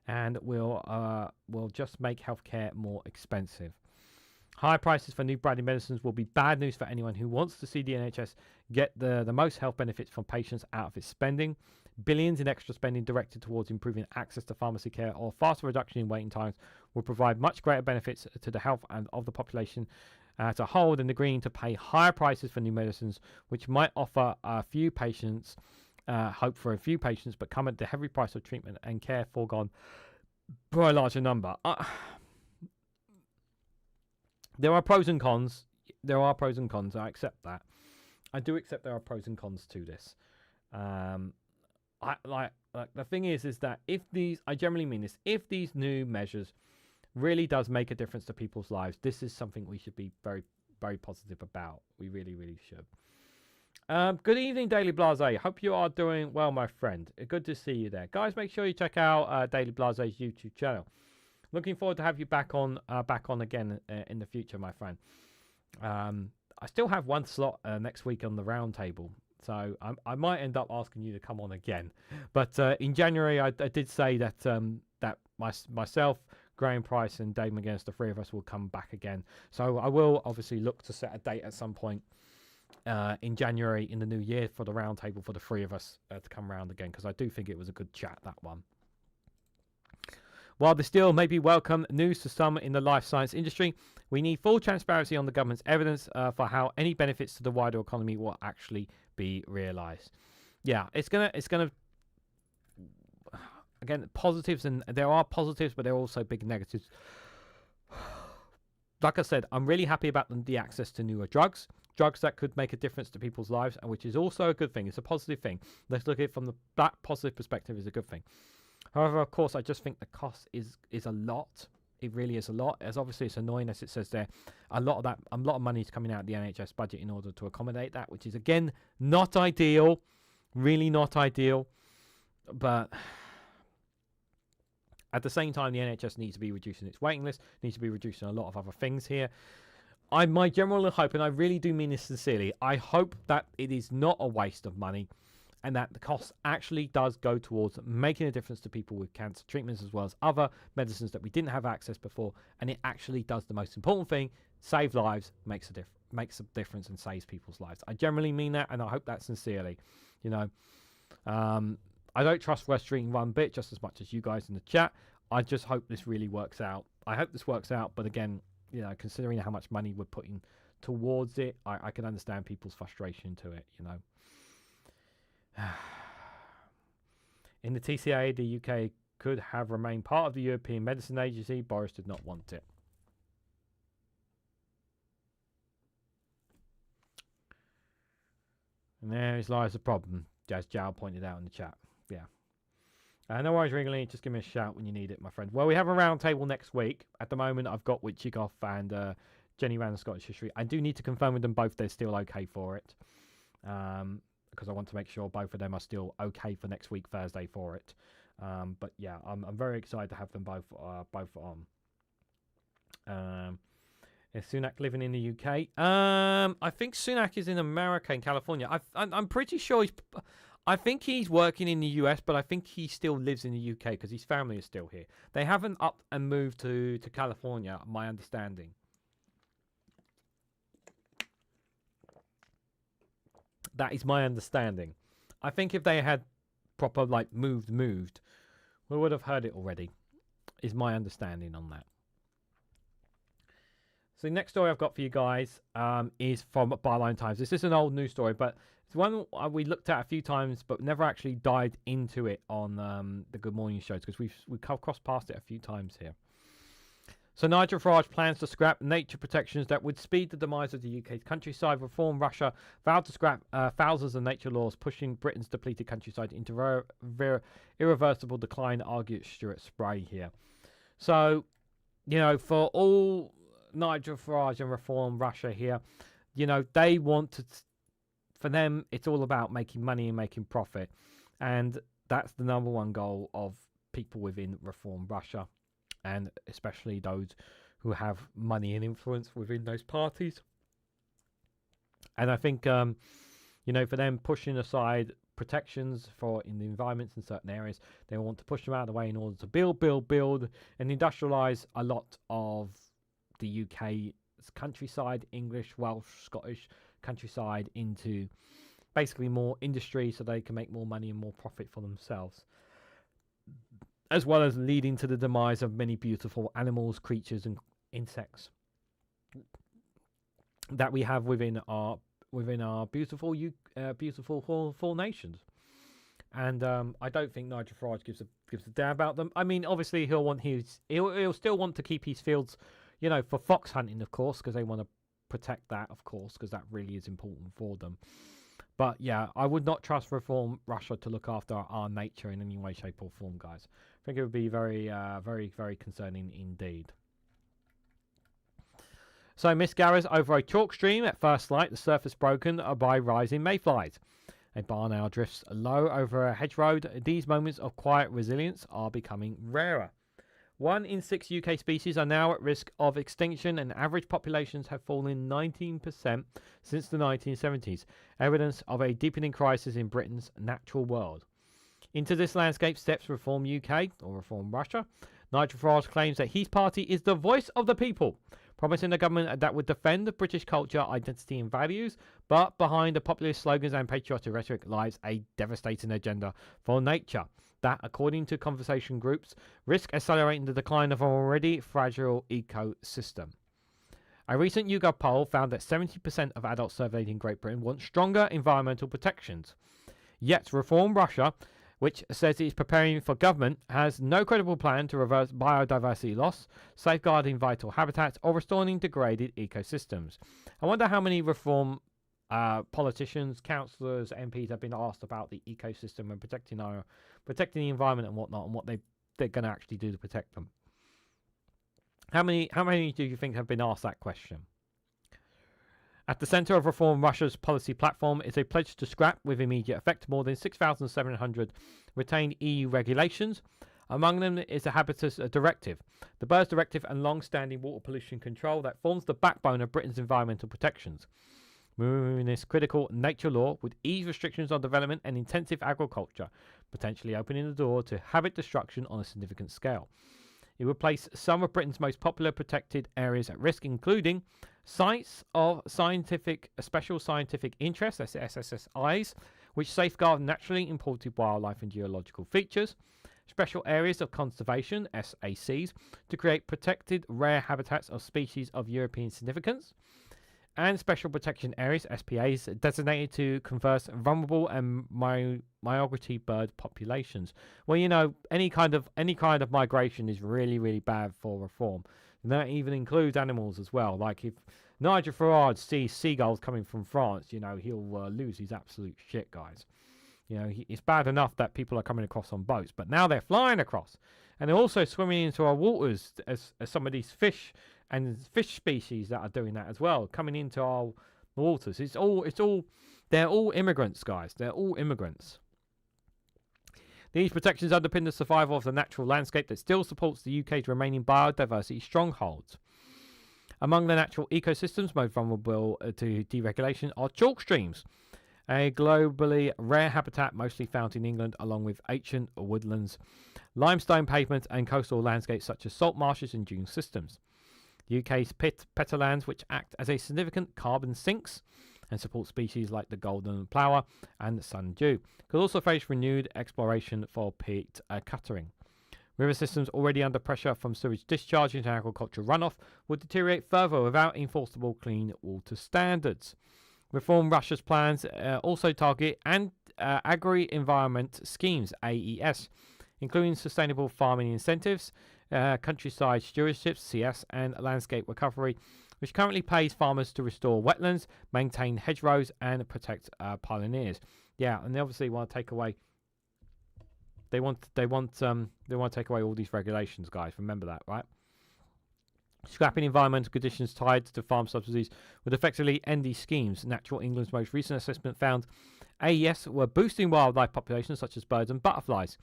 and will just make healthcare more expensive. Higher prices for new branded medicines will be bad news for anyone who wants to see the NHS get the most health benefits from patients out of its spending. Billions in extra spending directed towards improving access to pharmacy care or faster reduction in waiting times will provide much greater benefits to the health and of the population as a whole than agreeing to pay higher prices for new medicines, which might offer a few patients, hope for a few patients, but come at the heavy price of treatment and care foregone by a larger number. There are pros and cons. There are pros and cons. I accept that. I do accept there are pros and cons to this. Like the thing is that if these, I generally mean this, if these new measures really does make a difference to people's lives, this is something we should be very, very positive about. We really, really should. Good evening, Daily Blase. Hope you are doing well, my friend. Good to see you there, guys. Make sure you check out Daily Blase's YouTube channel. Looking forward to have you back on again in the future, my friend. I still have one slot next week on the roundtable, so I might end up asking you to come on again. But in January, I did say that that myself, Graham Price, and Dave McGinnis, the three of us, will come back again. So I will obviously look to set a date at some point in January in the new year for the roundtable for the three of us to come round again, because I do think it was a good chat, that one. While there still may be welcome news to some in the life science industry, we need full transparency on the government's evidence for how any benefits to the wider economy will actually be realised. Yeah, it's gonna again, positives, and there are positives, but there are also big negatives. Like I said, I'm really happy about the access to newer drugs that could make a difference to people's lives, and which is also a good thing. It's a positive thing. Let's look at it from that positive perspective. Is a good thing. However, of course, I just think the cost is a lot. It really is a lot. As obviously, it's annoying, as it says there. A lot of money is coming out of the NHS budget in order to accommodate that, which is, again, not ideal. Really not ideal. But at the same time, the NHS needs to be reducing its waiting list, needs to be reducing a lot of other things here. My general hope, and I really do mean this sincerely, I hope that it is not a waste of money, and that the cost actually does go towards making a difference to people with cancer treatments as well as other medicines that we didn't have access before, and it actually does the most important thing: save lives, makes a difference, and saves people's lives. I generally mean that, and I hope that sincerely. You know, I don't trust Weststream one bit, just as much as you guys in the chat. I just hope this really works out. I hope this works out, but again, you know, considering how much money we're putting towards it, I can understand people's frustration to it, you know. In the TCA, the UK could have remained part of the European Medicine Agency. Boris did not want it. And there lies the problem, as Jal pointed out in the chat. Yeah. No worries, Reganelite. Just give me a shout when you need it, my friend. Well, we have a round table next week. At the moment, I've got Witchikoff and Jenny Rand Scottish History. I do need to confirm with them both they're still okay for it. Because I want to make sure both of them are still okay for next week, Thursday, for it. But yeah, I'm very excited to have them both on. Is Sunak living in the UK? I think Sunak is in America, in California. I'm pretty sure I think he's working in the US, but I think he still lives in the UK because his family is still here. They haven't up and moved to California, my understanding. That is my understanding. I think if they had proper, like, moved, we would have heard it already, is my understanding on that. So the next story I've got for you guys is from Byline Times. This is an old news story, but it's one we looked at a few times, but never actually dived into it on the Good Morning shows, because we've crossed past it a few times here. So Nigel Farage plans to scrap nature protections that would speed the demise of the UK's countryside. Reform Russia vowed to scrap thousands of nature laws, pushing Britain's depleted countryside into irreversible decline, argued Stuart Spray here. So, you know, for all Nigel Farage and Reform Russia here, you know, they want to, for them, it's all about making money and making profit. And that's the number one goal of people within Reform Russia, and especially those who have money and influence within those parties. And I think, you know, for them pushing aside protections in the environments in certain areas, they want to push them out of the way in order to build, and industrialise a lot of the UK its countryside, English, Welsh, Scottish countryside into basically more industry so they can make more money and more profit for themselves, as well as leading to the demise of many beautiful animals, creatures and insects that we have within our beautiful four nations. And I don't think Nigel Farage gives a damn about them. I mean, obviously he'll still want to keep his fields, you know, for fox hunting, of course, because they want to protect that, of course, because that really is important for them. But yeah, I would not trust Reform Russia to look after our nature in any way, shape, or form, guys. I think it would be very, very concerning indeed. So, Miss Garras, over a chalk stream at first light, the surface broken by rising mayflies. A barn owl drifts low over a hedge road. These moments of quiet resilience are becoming rarer. 1 in 6 UK species are now at risk of extinction, and average populations have fallen 19% since the 1970s, evidence of a deepening crisis in Britain's natural world. Into this landscape steps Reform UK, or Reform Russia. Nigel Farage claims that his party is the voice of the people, promising a government that would defend the British culture, identity and values, but behind the populist slogans and patriotic rhetoric lies a devastating agenda for nature that, according to conversation groups, risk accelerating the decline of an already fragile ecosystem. A recent YouGov poll found that 70% of adults surveyed in Great Britain want stronger environmental protections. Yet Reform Russia, which says it is preparing for government, has no credible plan to reverse biodiversity loss, safeguarding vital habitats, or restoring degraded ecosystems. I wonder how many Reform politicians, councillors, MPs have been asked about the ecosystem and protecting the environment and whatnot, and what they're going to actually do to protect them. How many do you think have been asked that question? At the centre of Reform Russia's policy platform is a pledge to scrap with immediate effect more than 6,700 retained EU regulations. Among them is the Habitats Directive, the Birds Directive and long-standing water pollution control that forms the backbone of Britain's environmental protections. Removing this critical nature law would ease restrictions on development and intensive agriculture, potentially opening the door to habit destruction on a significant scale. It would place some of Britain's most popular protected areas at risk, including sites of special scientific interest, that's SSSIs, which safeguard naturally imported wildlife and geological features, special areas of conservation, SACs, to create protected rare habitats of species of European significance, and special protection areas, SPAs, designated to conserve vulnerable and migratory bird populations. Well, you know, any kind of migration is really, really bad for Reform. And that even includes animals as well. Like if Nigel Farage sees seagulls coming from France, you know, he'll lose his absolute shit, guys. You know, it's bad enough that people are coming across on boats, but now they're flying across. And they're also swimming into our waters as some of these fish and fish species that are doing that as well, coming into our waters. They're all immigrants, guys. They're all immigrants. These protections underpin the survival of the natural landscape that still supports the UK's remaining biodiversity strongholds. Among the natural ecosystems most vulnerable to deregulation are chalk streams, a globally rare habitat mostly found in England, along with ancient woodlands, limestone pavements and coastal landscapes such as salt marshes and dune systems. The UK's peatlands, which act as a significant carbon sinks and support species like the golden plover and sundew, could also face renewed exploration for peat cuttering. River systems already under pressure from sewage discharge into agricultural runoff would deteriorate further without enforceable clean water standards. Reform Russia's plans also target agri-environment schemes, AES, including sustainable farming incentives, countryside stewardship, CS, and landscape recovery, which currently pays farmers to restore wetlands, maintain hedgerows, and protect pioneers. Yeah, and they obviously want to take away. They want to take away all these regulations, guys. Remember that, right? Scrapping environmental conditions tied to farm subsidies would effectively end these schemes. Natural England's most recent assessment found AES were boosting wildlife populations such as birds and butterflies,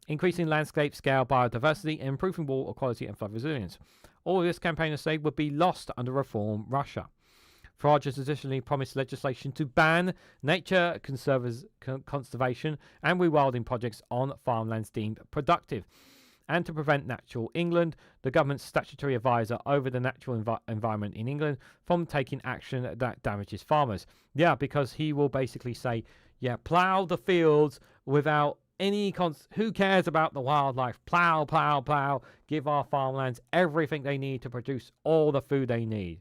increasing landscape scale biodiversity, and improving water quality and flood resilience. All of this, campaigners say, would be lost under Reform Russia. Farage has additionally promised legislation to ban nature conservation and rewilding projects on farmlands deemed productive, and to prevent Natural England, the government's statutory advisor over the natural environment in England, from taking action that damages farmers. Yeah, because he will basically say, yeah, plough the fields without any who cares about the wildlife? Plough, plough, plough. Give our farmlands everything they need to produce all the food they need.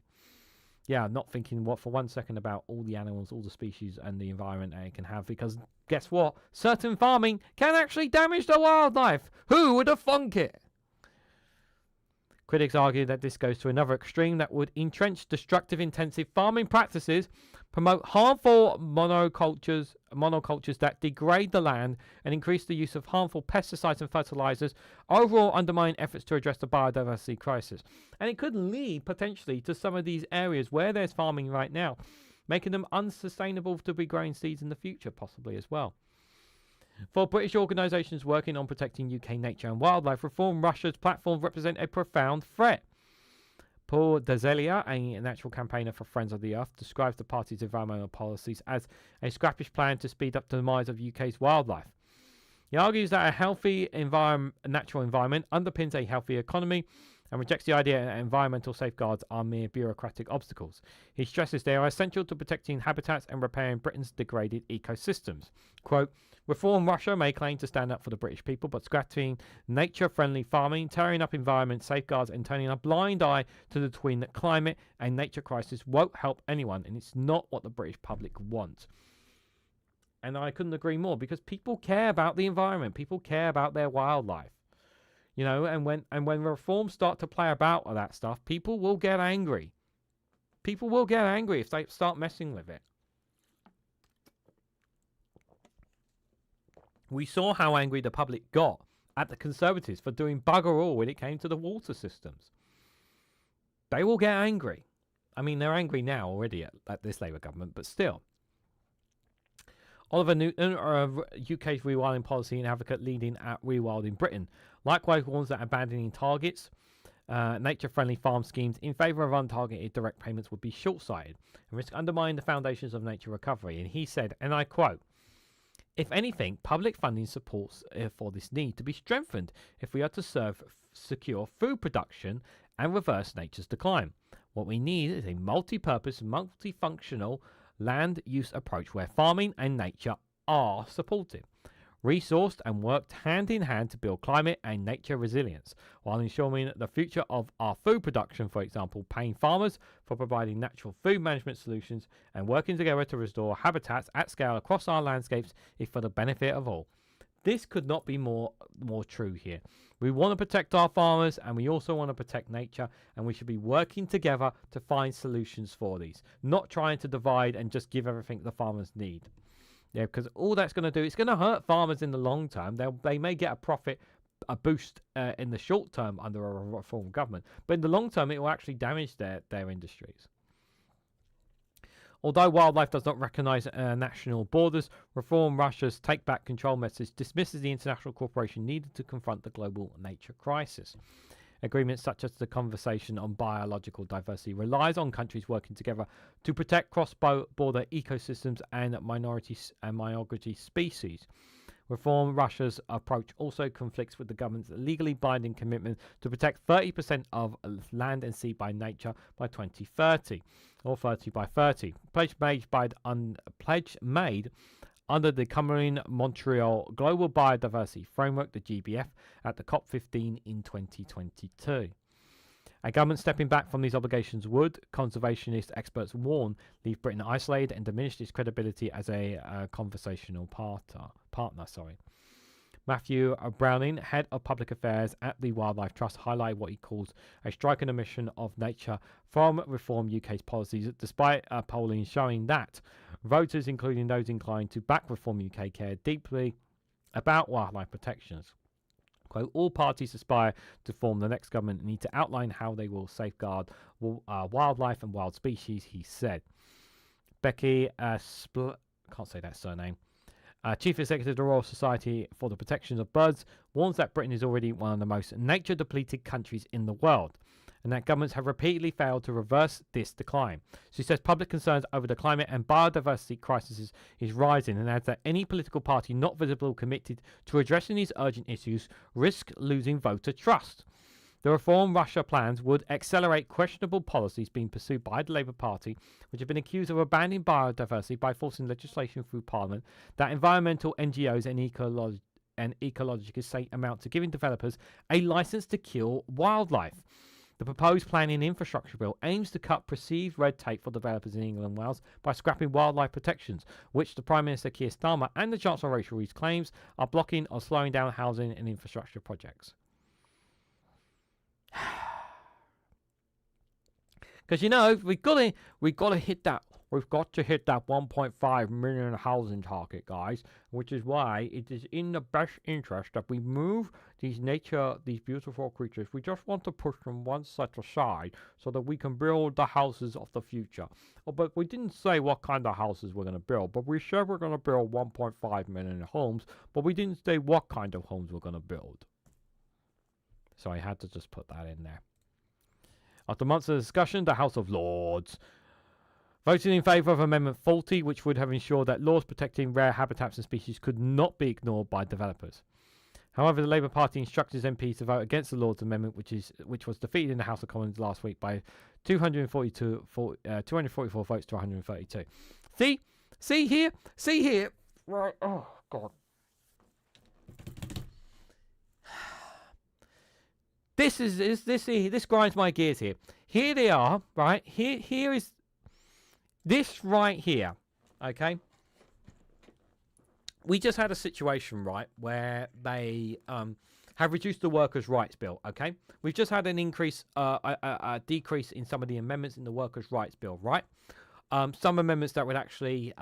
Yeah, not thinking for 1 second about all the animals, all the species, and the environment they can have, because guess what? Certain farming can actually damage the wildlife. Who would have thunk it? Critics argue that this goes to another extreme that would entrench destructive intensive farming practices, promote harmful monocultures that degrade the land, and increase the use of harmful pesticides and fertilizers, overall undermine efforts to address the biodiversity crisis. And it could lead potentially to some of these areas where there's farming right now, making them unsustainable to be growing seeds in the future, possibly as well. For British organisations working on protecting UK nature and wildlife, Reform Russia's platforms represent a profound threat. Paul Dazelia, a natural campaigner for Friends of the Earth, describes the party's environmental policies as a scrappish plan to speed up the demise of UK's wildlife. He argues that a healthy natural environment underpins a healthy economy and rejects the idea that environmental safeguards are mere bureaucratic obstacles. He stresses they are essential to protecting habitats and repairing Britain's degraded ecosystems. Quote, Reform Russia may claim to stand up for the British people, but scrapping nature-friendly farming, tearing up environment safeguards, and turning a blind eye to the twin climate and nature crisis won't help anyone, and it's not what the British public want. And I couldn't agree more, because people care about the environment. People care about their wildlife. You know, and when reforms start to play about with that stuff, people will get angry. People will get angry if they start messing with it. We saw how angry the public got at the Conservatives for doing bugger all when it came to the water systems. They will get angry. I mean, they're angry now already at this Labour government, but still. Oliver Newton, UK's rewilding policy and advocate leading at Rewilding Britain, likewise warns that abandoning targets, nature-friendly farm schemes in favour of untargeted direct payments would be short-sighted and risk undermining the foundations of nature recovery. And he said, and I quote, if anything, public funding supports for this need to be strengthened if we are to secure food production and reverse nature's decline. What we need is a multi-purpose, multifunctional land use approach where farming and nature are supported, resourced and worked hand in hand to build climate and nature resilience, while ensuring the future of our food production, for example, paying farmers for providing natural food management solutions and working together to restore habitats at scale across our landscapes is for the benefit of all. This could not be more true here. We want to protect our farmers and we also want to protect nature, and we should be working together to find solutions for these, not trying to divide and just give everything the farmers need. Yeah, because all that's going to do, it's going to hurt farmers in the long term. They may get a boost in the short term under a reform government, but in the long term, it will actually damage their industries. Although wildlife does not recognise national borders, Reform Russia's Take Back Control message dismisses the international cooperation needed to confront the global nature crisis. Agreements such as the Convention on Biological Diversity relies on countries working together to protect cross-border ecosystems and minority species. Reform Russia's approach also conflicts with the government's legally binding commitment to protect 30% of land and sea by nature by 2030, or 30 by 30. Pledge made under the Coming Montreal Global Biodiversity Framework, the GBF, at the COP15 in 2022. A government stepping back from these obligations would, conservationist experts warn, leave Britain isolated and diminish its credibility as a conversational partner. Matthew Browning, head of public affairs at the Wildlife Trust, highlighted what he calls a striking omission of nature from Reform UK's policies, despite polling showing that voters, including those inclined to back Reform UK, care deeply about wildlife protections. Quote, all parties aspire to form the next government and need to outline how they will safeguard wildlife and wild species, he said. Becky can't say that surname. Chief Executive of the Royal Society for the Protection of Birds warns that Britain is already one of the most nature-depleted countries in the world, and that governments have repeatedly failed to reverse this decline. She says public concerns over the climate and biodiversity crisis is rising, and adds that any political party not visible or committed to addressing these urgent issues risk losing voter trust. The Reform Russia plans would accelerate questionable policies being pursued by the Labour Party, which have been accused of abandoning biodiversity by forcing legislation through Parliament that environmental NGOs and ecologists say amount to giving developers a licence to kill wildlife. The proposed planning and infrastructure bill aims to cut perceived red tape for developers in England and Wales by scrapping wildlife protections, which the Prime Minister Keir Starmer and the Chancellor Rachel Reeves claims are blocking or slowing down housing and infrastructure projects. Because we've got to hit that 1.5 million housing target, guys. Which is why it is in the best interest that we move these beautiful creatures. We just want to push them one set aside so that we can build the houses of the future. Oh, but we didn't say what kind of houses we're going to build. But we said we're going to build 1.5 million homes. But we didn't say what kind of homes we're going to build. So I had to just put that in there. After months of discussion, the House of Lords voted in favour of Amendment 40, which would have ensured that laws protecting rare habitats and species could not be ignored by developers. However, the Labour Party instructed MPs to vote against the Lords Amendment, which was defeated in the House of Commons last week by 244 votes to 132. See here. Right. Oh God. This grinds my gears here. Here they are, right? Here is this right here. Okay. We just had a situation, right, where they have reduced the workers' rights bill. Okay. We've just had an increase, a decrease in some of the amendments in the workers' rights bill, right? Some amendments that would actually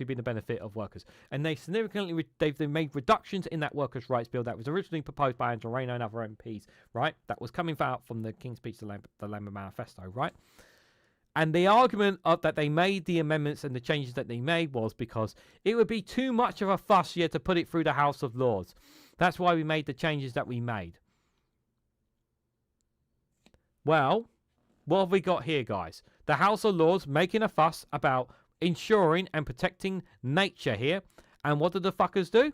be the benefit of workers, and they significantly they've made reductions in that workers' rights bill that was originally proposed by Angela Rayner and other MPs, right? That was coming out from the King's Speech, the Labour Manifesto, right? And the argument that they made the amendments and the changes that they made was because it would be too much of a fuss here to put it through the House of Lords. That's why we made the changes that we made. Well, what have we got here, guys? The House of Lords making a fuss about ensuring and protecting nature here. And what did the fuckers do?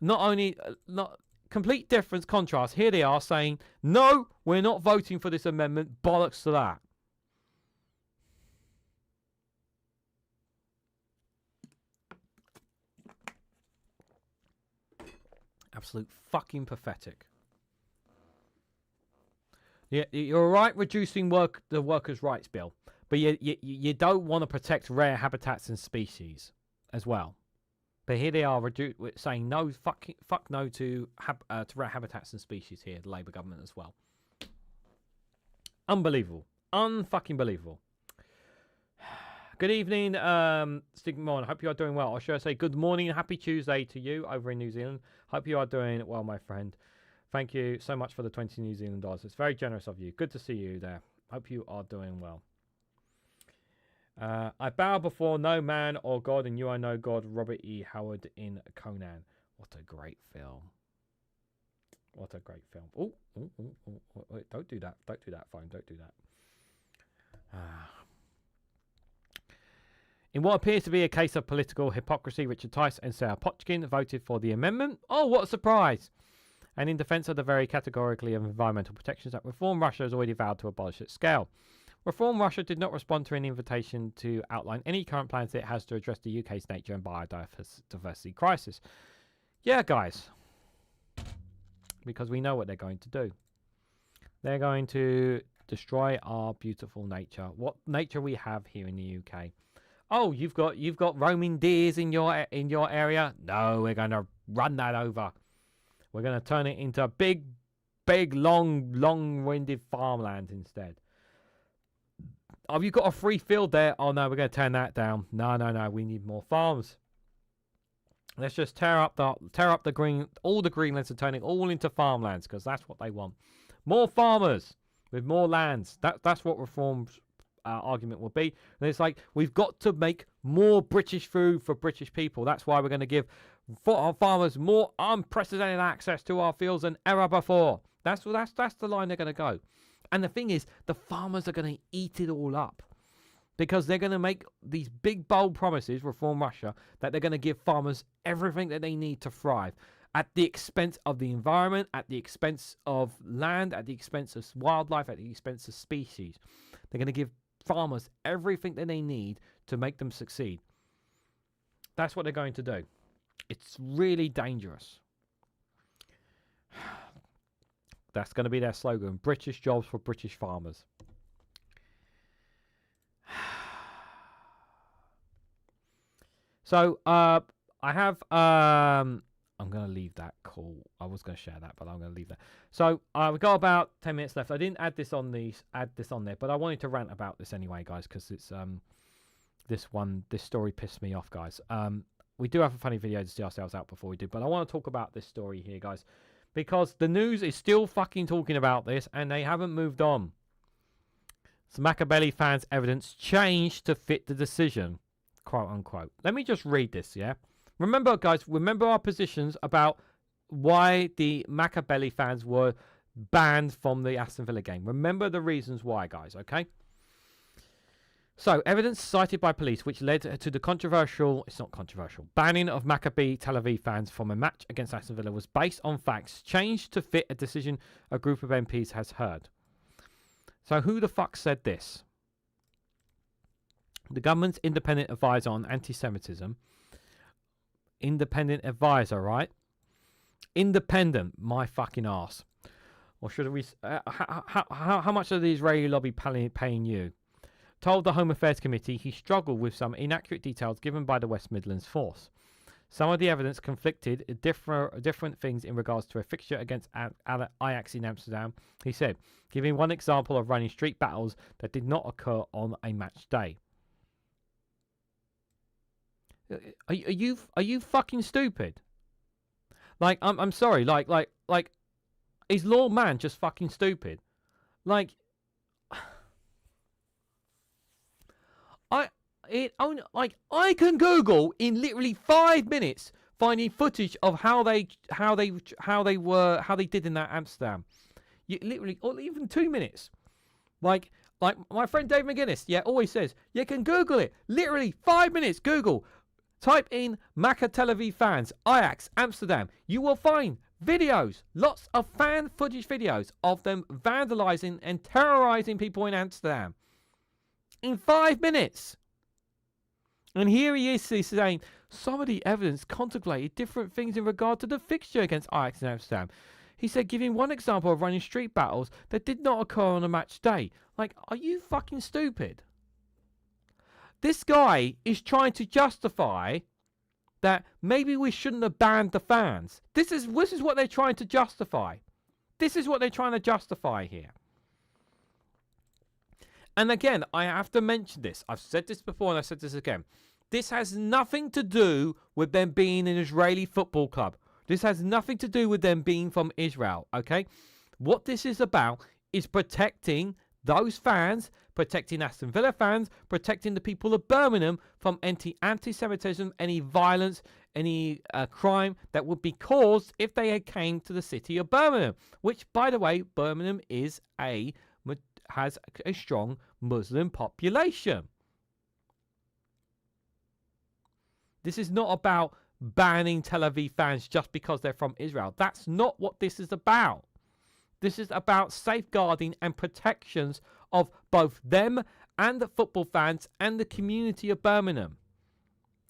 Not complete difference, contrast. Here they are saying, no, we're not voting for this amendment. Bollocks to that. Absolute fucking pathetic. Yeah, you're right reducing the workers' rights bill, but you don't want to protect rare habitats and species as well. But here they are saying no, fuck no to rare habitats and species here, the Labour government as well. Unbelievable. Unfucking believable. Good evening, Stigmon. Hope you are doing well. Or should I say good morning, happy Tuesday to you over in New Zealand. Hope you are doing well, my friend. Thank you so much for the 20 New Zealand dollars. It's very generous of you. Good to see you there. Hope you are doing well. I bow before no man or God, and you are no God. Robert E. Howard in Conan. What a great film. What a great film. Oh, wait, don't do that. Don't do that, phone. Don't do that. In what appears to be a case of political hypocrisy, Richard Tice and Sarah Potchkin voted for the amendment. Oh, what a surprise. And in defence of the very categorically of environmental protections that Reform Russia has already vowed to abolish at scale. Reform Russia did not respond to an invitation to outline any current plans it has to address the UK's nature and biodiversity crisis. Yeah, guys. Because we know what they're going to do. They're going to destroy our beautiful nature. What nature we have here in the UK. Oh, you've got roaming deers in your area? No, we're going to run that over. We're going to turn it into big, long-winded farmland instead. Oh, you've got a free field there. Oh, no, we're going to turn that down. No. We need more farms. Let's just tear up the green, all the greenlands and turn it all into farmlands because that's what they want. More farmers with more lands. That's what Reform's argument will be. And it's like, we've got to make more British food for British people. That's why we're going to give our farmers more unprecedented access to our fields than ever before. That's the line they're going to go. And the thing is, the farmers are going to eat it all up. Because they're going to make these big, bold promises, Reform Russia, that they're going to give farmers everything that they need to thrive at the expense of the environment, at the expense of land, at the expense of wildlife, at the expense of species. They're going to give farmers everything that they need to make them succeed. That's what they're going to do. It's really dangerous. That's going to be their slogan. British jobs for British farmers. So, I have, I'm going to leave that call. I was going to share that, but I'm going to leave that. So, we've got about 10 minutes left. I didn't add this on there, but I wanted to rant about this anyway, guys, because it's, this story pissed me off, guys. We do have a funny video to see ourselves out before we do, but I want to talk about this story here, guys, because the news is still fucking talking about this, and they haven't moved on. So, Maccabi fans' evidence changed to fit the decision. Quote unquote. Let me just read this, yeah? Remember, guys, remember our positions about why the Maccabi fans were banned from the Aston Villa game. Remember the reasons why, guys, okay? So, evidence cited by police which led to the banning of Maccabi Tel Aviv fans from a match against Aston Villa was based on facts changed to fit a decision a group of MPs has heard. So, who the fuck said this? The government's independent advisor on anti-Semitism. Independent advisor, right? Independent, my fucking ass. Or should we... how much are the Israeli lobby paying you? Told the Home Affairs Committee he struggled with some inaccurate details given by the West Midlands force. Some of the evidence conflicted different things in regards to a fixture against Ajax in Amsterdam. He said, giving one example of running street battles that did not occur on a match day. Are you fucking stupid? Like, I'm sorry, like is Lord Man just fucking stupid? Like, I can Google in literally 5 minutes finding footage of how they did in that Amsterdam. Literally, or even 2 minutes. Like my friend Dave McGuinness, always says, you can Google it. Literally 5 minutes, Google. Type in Macca Tel Aviv fans, Ajax, Amsterdam. You will find videos, lots of fan footage videos of them vandalizing and terrorizing people in Amsterdam. In 5 minutes. And here he is, he's saying, some of the evidence contemplated different things in regard to the fixture against Ajax in Amsterdam. He said, giving one example of running street battles that did not occur on a match day. Like, are you fucking stupid? This guy is trying to justify that maybe we shouldn't have banned the fans. This is what they're trying to justify. This is what they're trying to justify here. And again, I have to mention this. I've said this before and I said this again. This has nothing to do with them being an Israeli football club. This has nothing to do with them being from Israel, okay? What this is about is protecting those fans, protecting Aston Villa fans, protecting the people of Birmingham from anti-Semitism, any violence, any crime that would be caused if they had came to the city of Birmingham. Which, by the way, Birmingham has a strong Muslim population. This is not about banning Tel Aviv fans just because they're from Israel. That's not what this is about. This is about safeguarding and protections of both them and the football fans and the community of Birmingham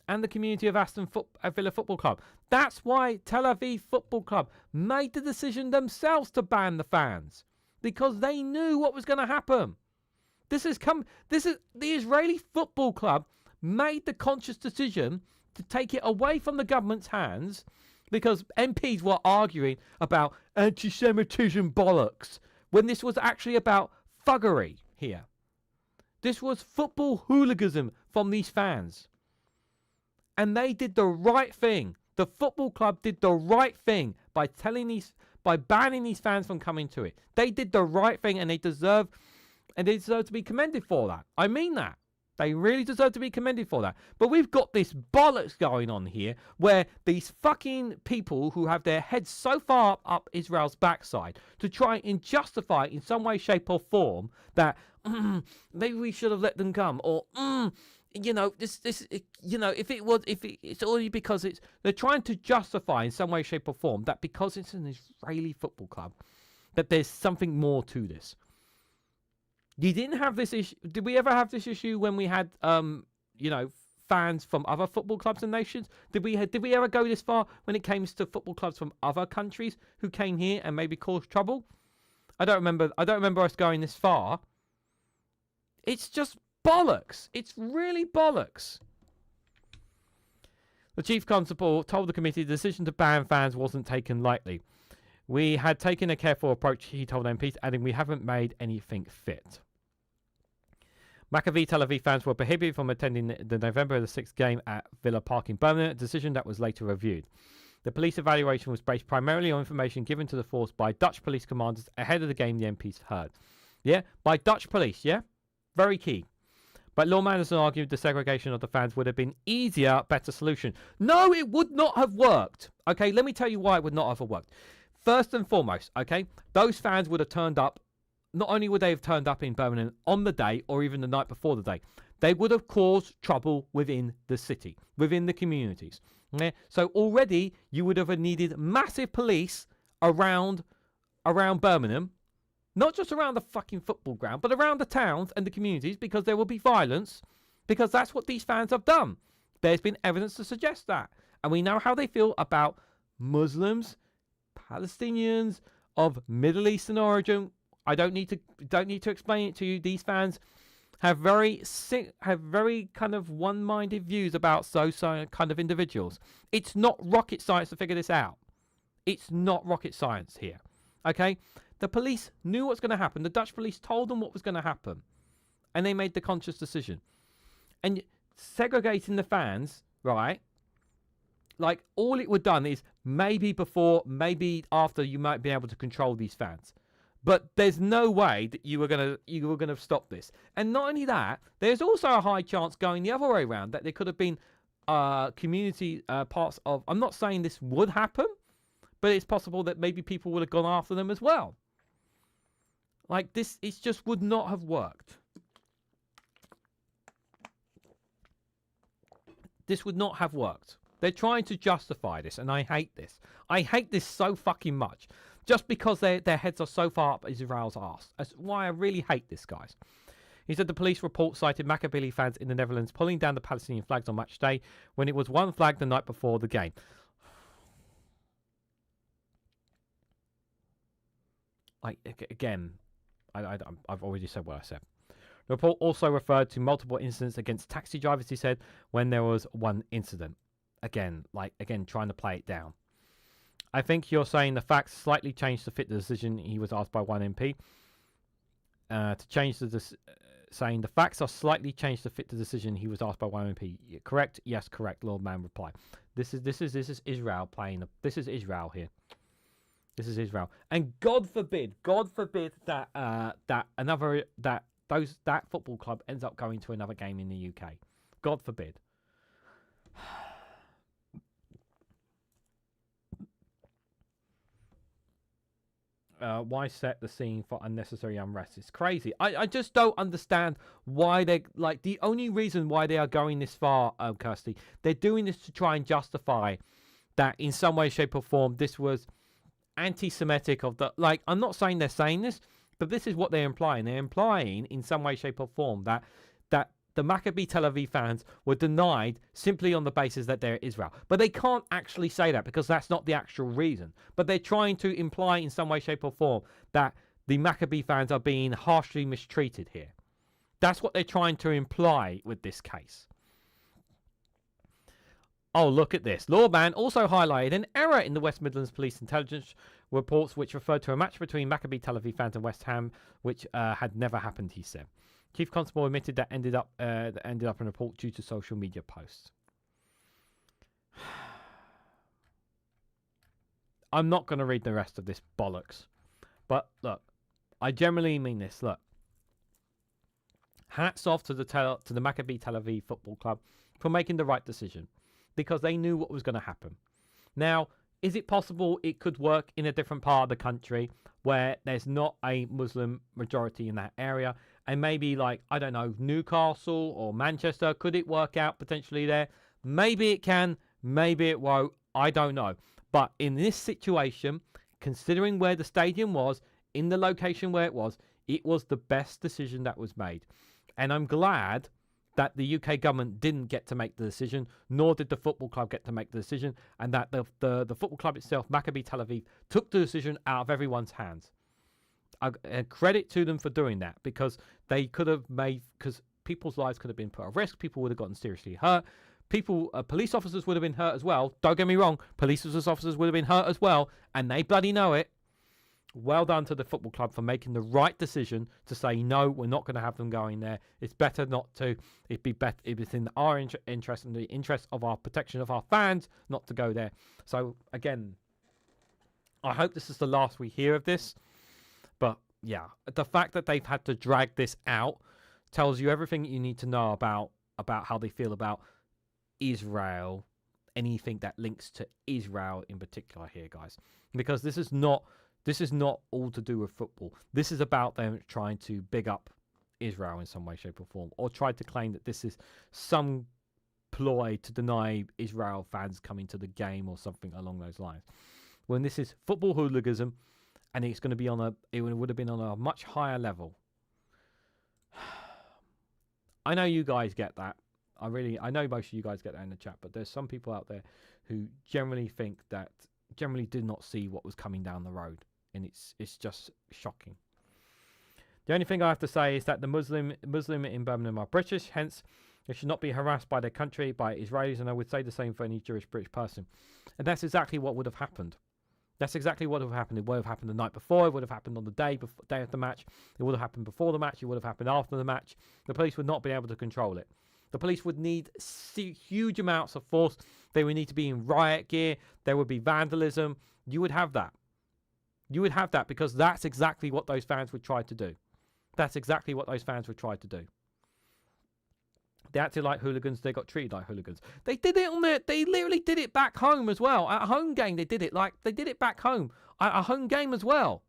and the community of Aston Villa Football Club. That's why Tel Aviv Football Club made the decision themselves to ban the fans, because they knew what was going to happen. The Israeli Football Club made the conscious decision to take it away from the government's hands because MPs were arguing about anti-Semitism bollocks when this was actually about thuggery here. This was football hooliganism from these fans. And they did the right thing. The football club did the right thing by banning these fans from coming to it. They did the right thing and they deserve to be commended for that. I mean that. They really deserve to be commended for that. But we've got this bollocks going on here where these fucking people who have their heads so far up Israel's backside to try and justify in some way, shape or form that maybe we should have let them come, or you know, it's only because they're trying to justify in some way, shape or form that because it's an Israeli football club, that there's something more to this. You didn't have this issue. Did we ever have this issue when we had, you know, fans from other football clubs and nations? Did we ever go this far when it came to football clubs from other countries who came here and maybe caused trouble? I don't remember us going this far. It's just bollocks. It's really bollocks. The chief constable told the committee the decision to ban fans wasn't taken lightly. We had taken a careful approach, he told MPs, adding we haven't made anything fit. Maccabi Tel Aviv fans were prohibited from attending the November the 6th game at Villa Park in Birmingham, a decision that was later reviewed. The police evaluation was based primarily on information given to the force by Dutch police commanders ahead of the game, the MPs heard. Yeah, by Dutch police, yeah? Very key. But lawmakers argued the segregation of the fans would have been easier, better solution. No, it would not have worked. Okay, let me tell you why it would not have worked. First and foremost, okay, those fans would have turned up. Not only would they have turned up in Birmingham on the day or even the night before the day, they would have caused trouble within the city, within the communities. Yeah? So already you would have needed massive police around Birmingham, not just around the fucking football ground, but around the towns and the communities, because there will be violence, because that's what these fans have done. There's been evidence to suggest that. And we know how they feel about Muslims, Palestinians of Middle Eastern origin. I don't need to explain it to you. These fans have very kind of one-minded views about those kind of individuals. It's not rocket science to figure this out. It's not rocket science here. Okay? The police knew what's going to happen. The Dutch police told them what was going to happen. And they made the conscious decision. And segregating the fans, right? Like, all it would have done is maybe before, maybe after, you might be able to control these fans. But there's no way that you were gonna stop this. And not only that, there's also a high chance going the other way around that there could have been community parts of. I'm not saying this would happen, but it's possible that maybe people would have gone after them as well. Like this, it just would not have worked. This would not have worked. They're trying to justify this, and I hate this. I hate this so fucking much. Just because their heads are so far up Israel's arse. That's why I really hate this, guys. He said the police report cited Maccabi fans in the Netherlands pulling down the Palestinian flags on match day when it was one flag the night before the game. Like, again, I've already said what I said. The report also referred to multiple incidents against taxi drivers, he said, when there was one incident. Again, trying to play it down. I think you're saying the facts slightly changed to fit the decision, he was asked by one MP. Saying the facts are slightly changed to fit the decision, he was asked by one MP. Correct? Yes, correct, Lord Man replied. This is Israel playing. This is Israel here. This is Israel. And God forbid that that football club ends up going to another game in the UK. God forbid. Why set the scene for unnecessary unrest? It's crazy. I just don't understand why they like the only reason why they are going this far, Kirsty. They're doing this to try and justify that in some way, shape, or form this was anti-Semitic of the like. I'm not saying they're saying this, but this is what they're implying. They're implying in some way, shape, or form that the Maccabi Tel Aviv fans were denied simply on the basis that they're Israel. But they can't actually say that because that's not the actual reason. But they're trying to imply in some way, shape or form that the Maccabi fans are being harshly mistreated here. That's what they're trying to imply with this case. Oh, look at this. Lawman also highlighted an error in the West Midlands Police intelligence reports which referred to a match between Maccabi Tel Aviv fans and West Ham, which had never happened, he said. Chief Constable admitted that ended up in a report due to social media posts. I'm not going to read the rest of this bollocks. But look, I generally mean this. Look, hats off to the Maccabi Tel Aviv Football Club for making the right decision, because they knew what was going to happen. Now, is it possible it could work in a different part of the country where there's not a Muslim majority in that area, and maybe like, I don't know, Newcastle or Manchester? Could it work out potentially there? Maybe it can, maybe it won't, I don't know. But in this situation, considering where the stadium was, in the location where it was the best decision that was made. And I'm glad that the UK government didn't get to make the decision, nor did the football club get to make the decision, and that the football club itself, Maccabi Tel Aviv, took the decision out of everyone's hands. Credit to them for doing that, because they could have because people's lives could have been put at risk, people would have gotten seriously hurt, police officers would have been hurt as well. Don't get me wrong, police officers would have been hurt as well, and they bloody know it. Well done to the football club for making the right decision to say, no, we're not going to have them going there. It's better not to. It'd be better. It's in our interest and the interest of our protection of our fans not to go there. So, again, I hope this is the last we hear of this. But, yeah, the fact that they've had to drag this out tells you everything you need to know about how they feel about Israel, anything that links to Israel in particular here, guys. Because this is not all to do with football. This is about them trying to big up Israel in some way, shape or form, or try to claim that this is some ploy to deny Israel fans coming to the game or something along those lines. When this is football hooliganism, and it's going to be it would have been on a much higher level. I know you guys get that. I know most of you guys get that in the chat, but there's some people out there who generally did not see what was coming down the road. And it's just shocking. The only thing I have to say is that the Muslim in Birmingham are British, hence they should not be harassed by their country, by Israelis, and I would say the same for any Jewish British person. And that's exactly what would have happened. That's exactly what would have happened. It would have happened the night before. It would have happened on the day of the match. It would have happened before the match. It would have happened after the match. The police would not be able to control it. The police would need huge amounts of force. They would need to be in riot gear. There would be vandalism. You would have that. You would have that because that's exactly what those fans would try to do. That's exactly what those fans would try to do. They acted like hooligans. They got treated like hooligans. They did it they literally did it back home as well. At a home game, they did it back home. At a home game as well.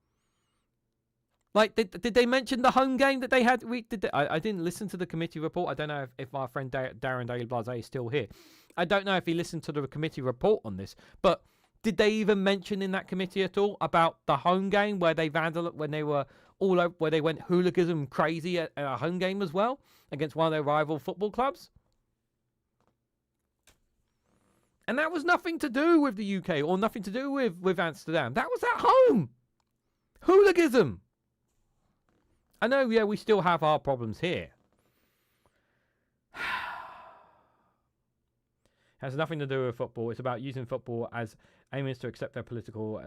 Like, did they mention the home game that they had? I didn't listen to the committee report. I don't know if our friend Darren Daly Blase is still here. I don't know if he listened to the committee report on this, but did they even mention in that committee at all about the home game where they when they were all over, where they went hooliganism crazy at a home game as well against one of their rival football clubs? And that was nothing to do with the UK or nothing to do with Amsterdam. That was at home. Hooliganism. I know, yeah, we still have our problems here. Has nothing to do with football. It's about using football as aims to accept their political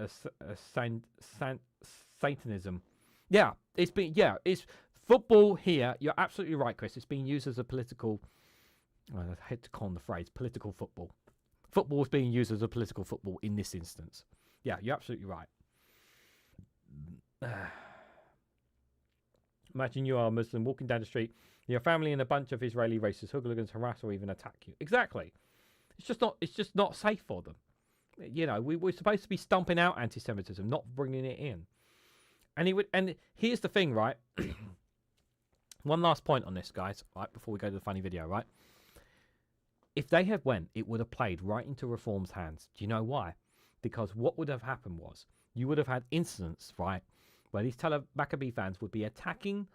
Satanism. Yeah, it's football here. You're absolutely right, Chris. It's being used as a political. I hate to coin the phrase political football. Football is being used as a political football in this instance. Yeah, you're absolutely right. Imagine you are a Muslim walking down the street, your family and a bunch of Israeli racist hooligans harass or even attack you. Exactly. It's just not safe for them. You know, we're supposed to be stomping out anti-Semitism, not bringing it in. And here's the thing, right? One last point on this, guys, right, before we go to the funny video, right? If they had went, it would have played right into Reform's hands. Do you know why? Because what would have happened was you would have had incidents, right, where these Maccabi fans would be attacking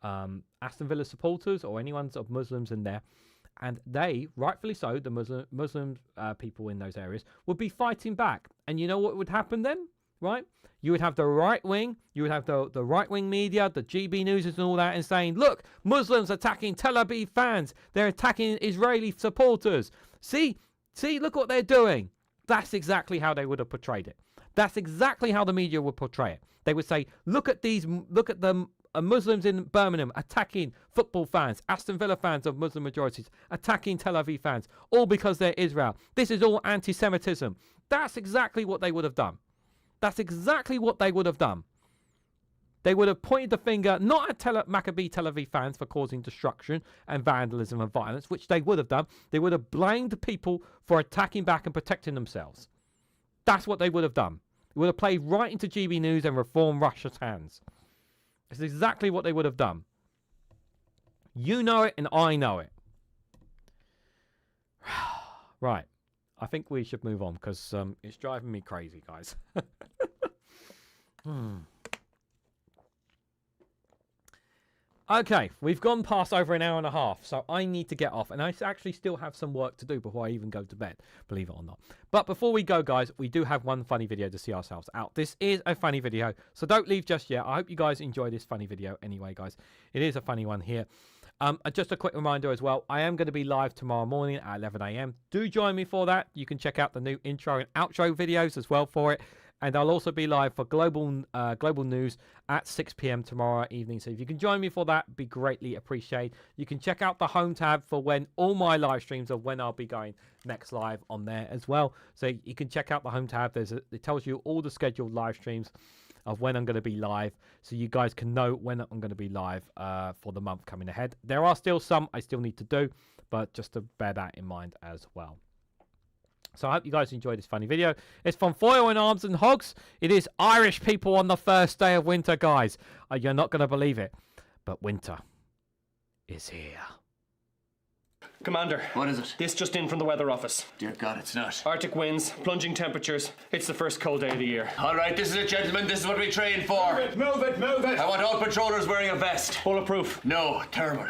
Aston Villa supporters or anyone of Muslims in there, and they, rightfully so, the Muslim people in those areas, would be fighting back. And you know what would happen then, right? You would have the right wing, you would have the right-wing media, the GB News and all that, and saying, look, Muslims attacking Tel Aviv fans. They're attacking Israeli supporters. See, look what they're doing. That's exactly how they would have portrayed it. That's exactly how the media would portray it. They would say, look at the Muslims in Birmingham attacking football fans, Aston Villa fans of Muslim majorities, attacking Tel Aviv fans, all because they're Israel. This is all anti-Semitism. That's exactly what they would have done. That's exactly what they would have done. They would have pointed the finger not at Maccabi Tel Aviv fans for causing destruction and vandalism and violence, which they would have done. They would have blamed people for attacking back and protecting themselves. That's what they would have done. It would have played right into GB News and Reform Russia's hands. It's exactly what they would have done. You know it and I know it. Right. I think we should move on because it's driving me crazy, guys. Okay, we've gone past over an hour and a half, so I need to get off. And I actually still have some work to do before I even go to bed, believe it or not. But before we go, guys, we do have one funny video to see ourselves out. This is a funny video, so don't leave just yet. I hope you guys enjoy this funny video anyway, guys. It is a funny one here. Just a quick reminder as well, I am going to be live tomorrow morning at 11 AM. Do join me for that. You can check out the new intro and outro videos as well for it. And I'll also be live for global news at 6 PM tomorrow evening. So if you can join me for that, be greatly appreciated. You can check out the home tab for when all my live streams of when I'll be going next live on there as well. So you can check out the home tab. It tells you all the scheduled live streams of when I'm going to be live, so you guys can know when I'm going to be live for the month coming ahead. There are still some I still need to do, but just to bear that in mind as well. So I hope you guys enjoyed this funny video. It's from Foil and Arms and Hogs. It is Irish people on the first day of winter, guys. You're not going to believe it, but winter is here. Commander. What is it? This just in from the weather office. Dear God, it's not. Arctic winds, plunging temperatures. It's the first cold day of the year. All right, this is it, gentlemen. This is what we train for. Move it, move it! I want all patrollers wearing a vest. Bulletproof. No, thermal.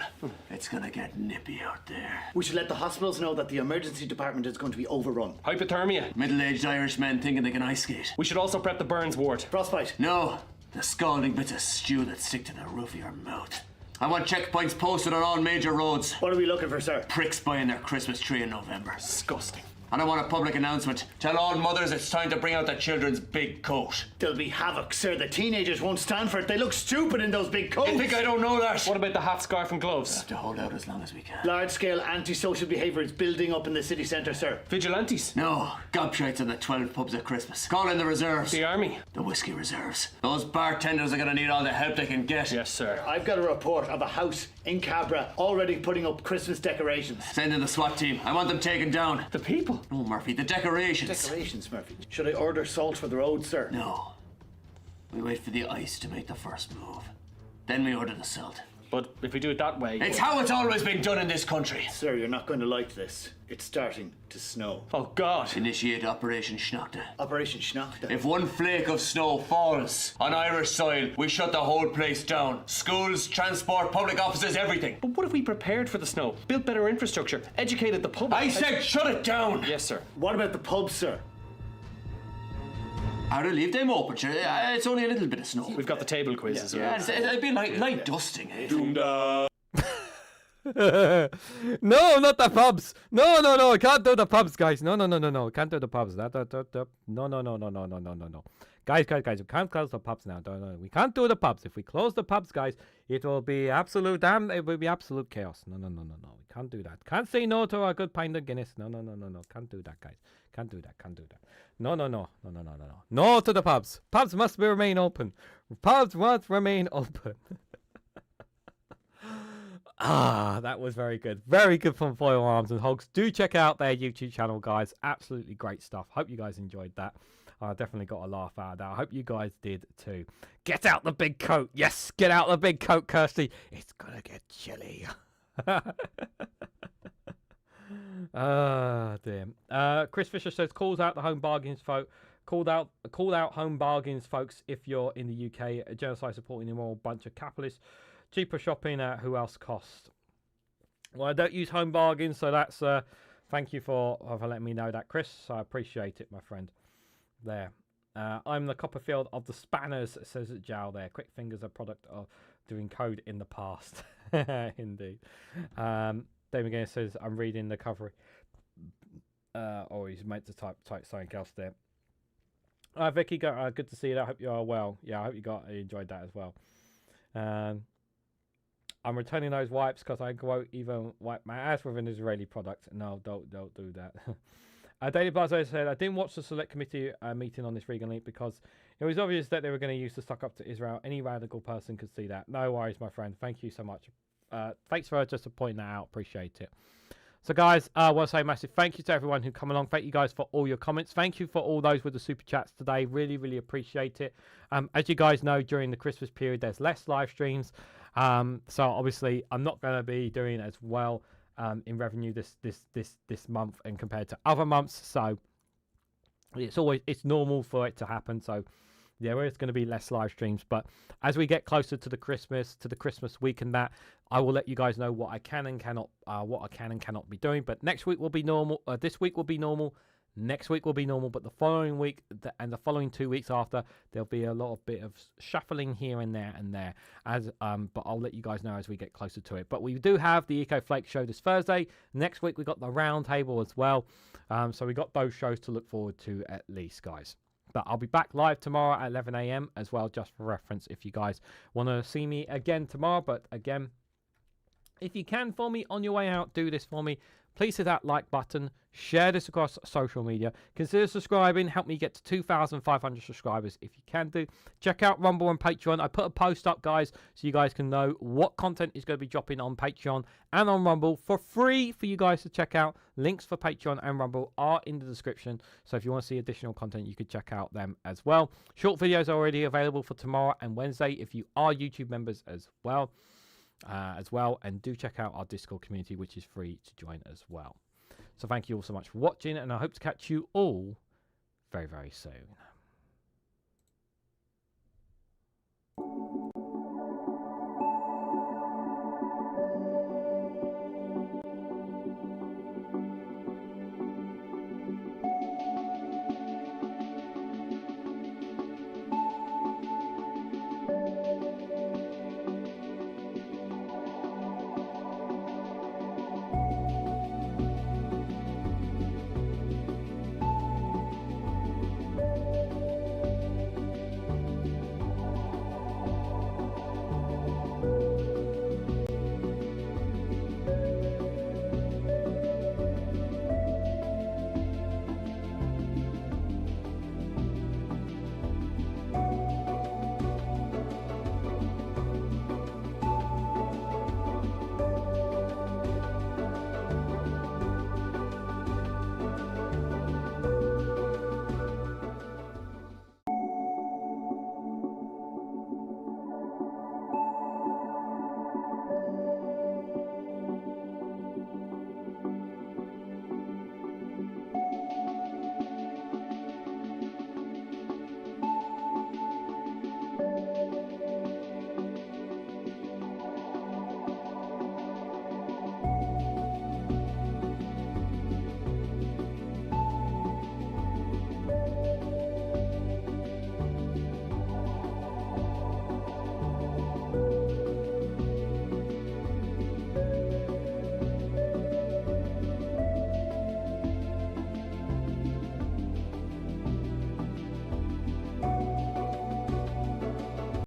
It's gonna get nippy out there. We should let the hospitals know that the emergency department is going to be overrun. Hypothermia. Middle-aged Irish men thinking they can ice skate. We should also prep the burns ward. Frostbite. No, the scalding bits of stew that stick to the roof of your mouth. I want checkpoints posted on all major roads. What are we looking for, sir? Pricks buying their Christmas tree in November. Disgusting. And I want a public announcement. Tell all mothers it's time to bring out the children's big coat. There'll be havoc, sir. The teenagers won't stand for it. They look stupid in those big coats. You think I don't know that? What about the hat, scarf and gloves? We have to hold out as long as we can. Large-scale antisocial behaviour is building up in the city centre, sir. Vigilantes. No, gobshites in the 12 pubs at Christmas. Call in the reserves. The army. The whiskey reserves. Those bartenders are going to need all the help they can get. Yes, sir. I've got a report of a house in Cabra already putting up Christmas decorations. Send in the SWAT team. I want them taken down. The people. No, Murphy, the decorations. Decorations, Murphy. Should I order salt for the road, sir? No. We wait for the ice to make the first move. Then we order the salt. But if we do it that way... It's how it's always been done in this country. Sir, you're not going to like this. It's starting to snow. Oh, God. Initiate Operation Schnockta. Operation Schnockta. If one flake of snow falls on Irish soil, we shut the whole place down. Schools, transport, public offices, everything. But what if we prepared for the snow, built better infrastructure, educated the public? I said shut it down! Yes, sir. What about the pubs, sir? I'd leave them open, sure. It's only a little bit of snow. We've got the table quiz as well. Yeah, it'd be light dusting, eh? No, not the pubs. No. Can't do the pubs, guys. No. Can't do the pubs. No. Guys. We can't close the pubs now. No. We can't do the pubs. If we close the pubs, guys, it will be absolute chaos. No. We can't do that. Can't say no to a good pint of Guinness. No. Can't do that, guys. Can't do that. No. No to the pubs. Pubs must remain open. Pubs must remain open. That was very good. Very good from Foil Arms and Hogs. Do check out their YouTube channel, guys. Absolutely great stuff. Hope you guys enjoyed that. I definitely got a laugh out of that. I hope you guys did too. Get out the big coat. Yes, get out the big coat, Kirsty. It's gonna get chilly. Dear. Chris Fisher says calls out the home bargains, folks. Called out home bargains, folks. If you're in the UK, a genocide supporting a moral bunch of capitalists. Cheaper shopping at who else costs. Well, I don't use home bargains, so that's thank you for letting me know that, Chris. I appreciate it, my friend. There. I'm the Copperfield of the spanners, says Jow there. Quick Fingers, a product of doing code in the past. Indeed. Dave again says I'm reading the cover. He's meant to type something else there. Vicky, good to see you. I hope you are well. Yeah, I hope you enjoyed that as well. I'm returning those wipes because I won't even wipe my ass with an Israeli product. No, don't do that. Daily Buzzo said, I didn't watch the select committee meeting on this Reganelite because it was obvious that they were going to use the stuck up to Israel. Any radical person could see that. No worries, my friend. Thank you so much. Thanks for just pointing that out. Appreciate it. So, guys, I want to say a massive thank you to everyone who come along. Thank you guys for all your comments. Thank you for all those with the super chats today. Really, really appreciate it. As you guys know, during the Christmas period, there's less live streams. So, obviously, I'm not going to be doing as well in revenue this month and compared to other months. So, it's normal for it to happen. So, there is going to be less live streams, but as we get closer to the Christmas week and that, I will let you guys know what I can and cannot be doing. But next week will be normal. This week will be normal. Next week will be normal. But the following week and the following 2 weeks after, there'll be a lot of bit of shuffling here and there. But I'll let you guys know as we get closer to it. But we do have the Eco Flake show this Thursday. Next week we got the round table as well. So we got those shows to look forward to at least, guys. But I'll be back live tomorrow at 11 a.m. as well, just for reference, if you guys want to see me again tomorrow. But again, if you can for me on your way out, do this for me. Please hit that like button. Share this across social media. Consider subscribing. Help me get to 2,500 subscribers if you can do. Check out Rumble and Patreon. I put a post up, guys, so you guys can know what content is going to be dropping on Patreon and on Rumble for free for you guys to check out. Links for Patreon and Rumble are in the description. So if you want to see additional content, you could check out them as well. Short videos are already available for tomorrow and Wednesday if you are YouTube members as well. And do check out our Discord community, which is free to join as well. So thank you all so much for watching, and I hope to catch you all very, very soon.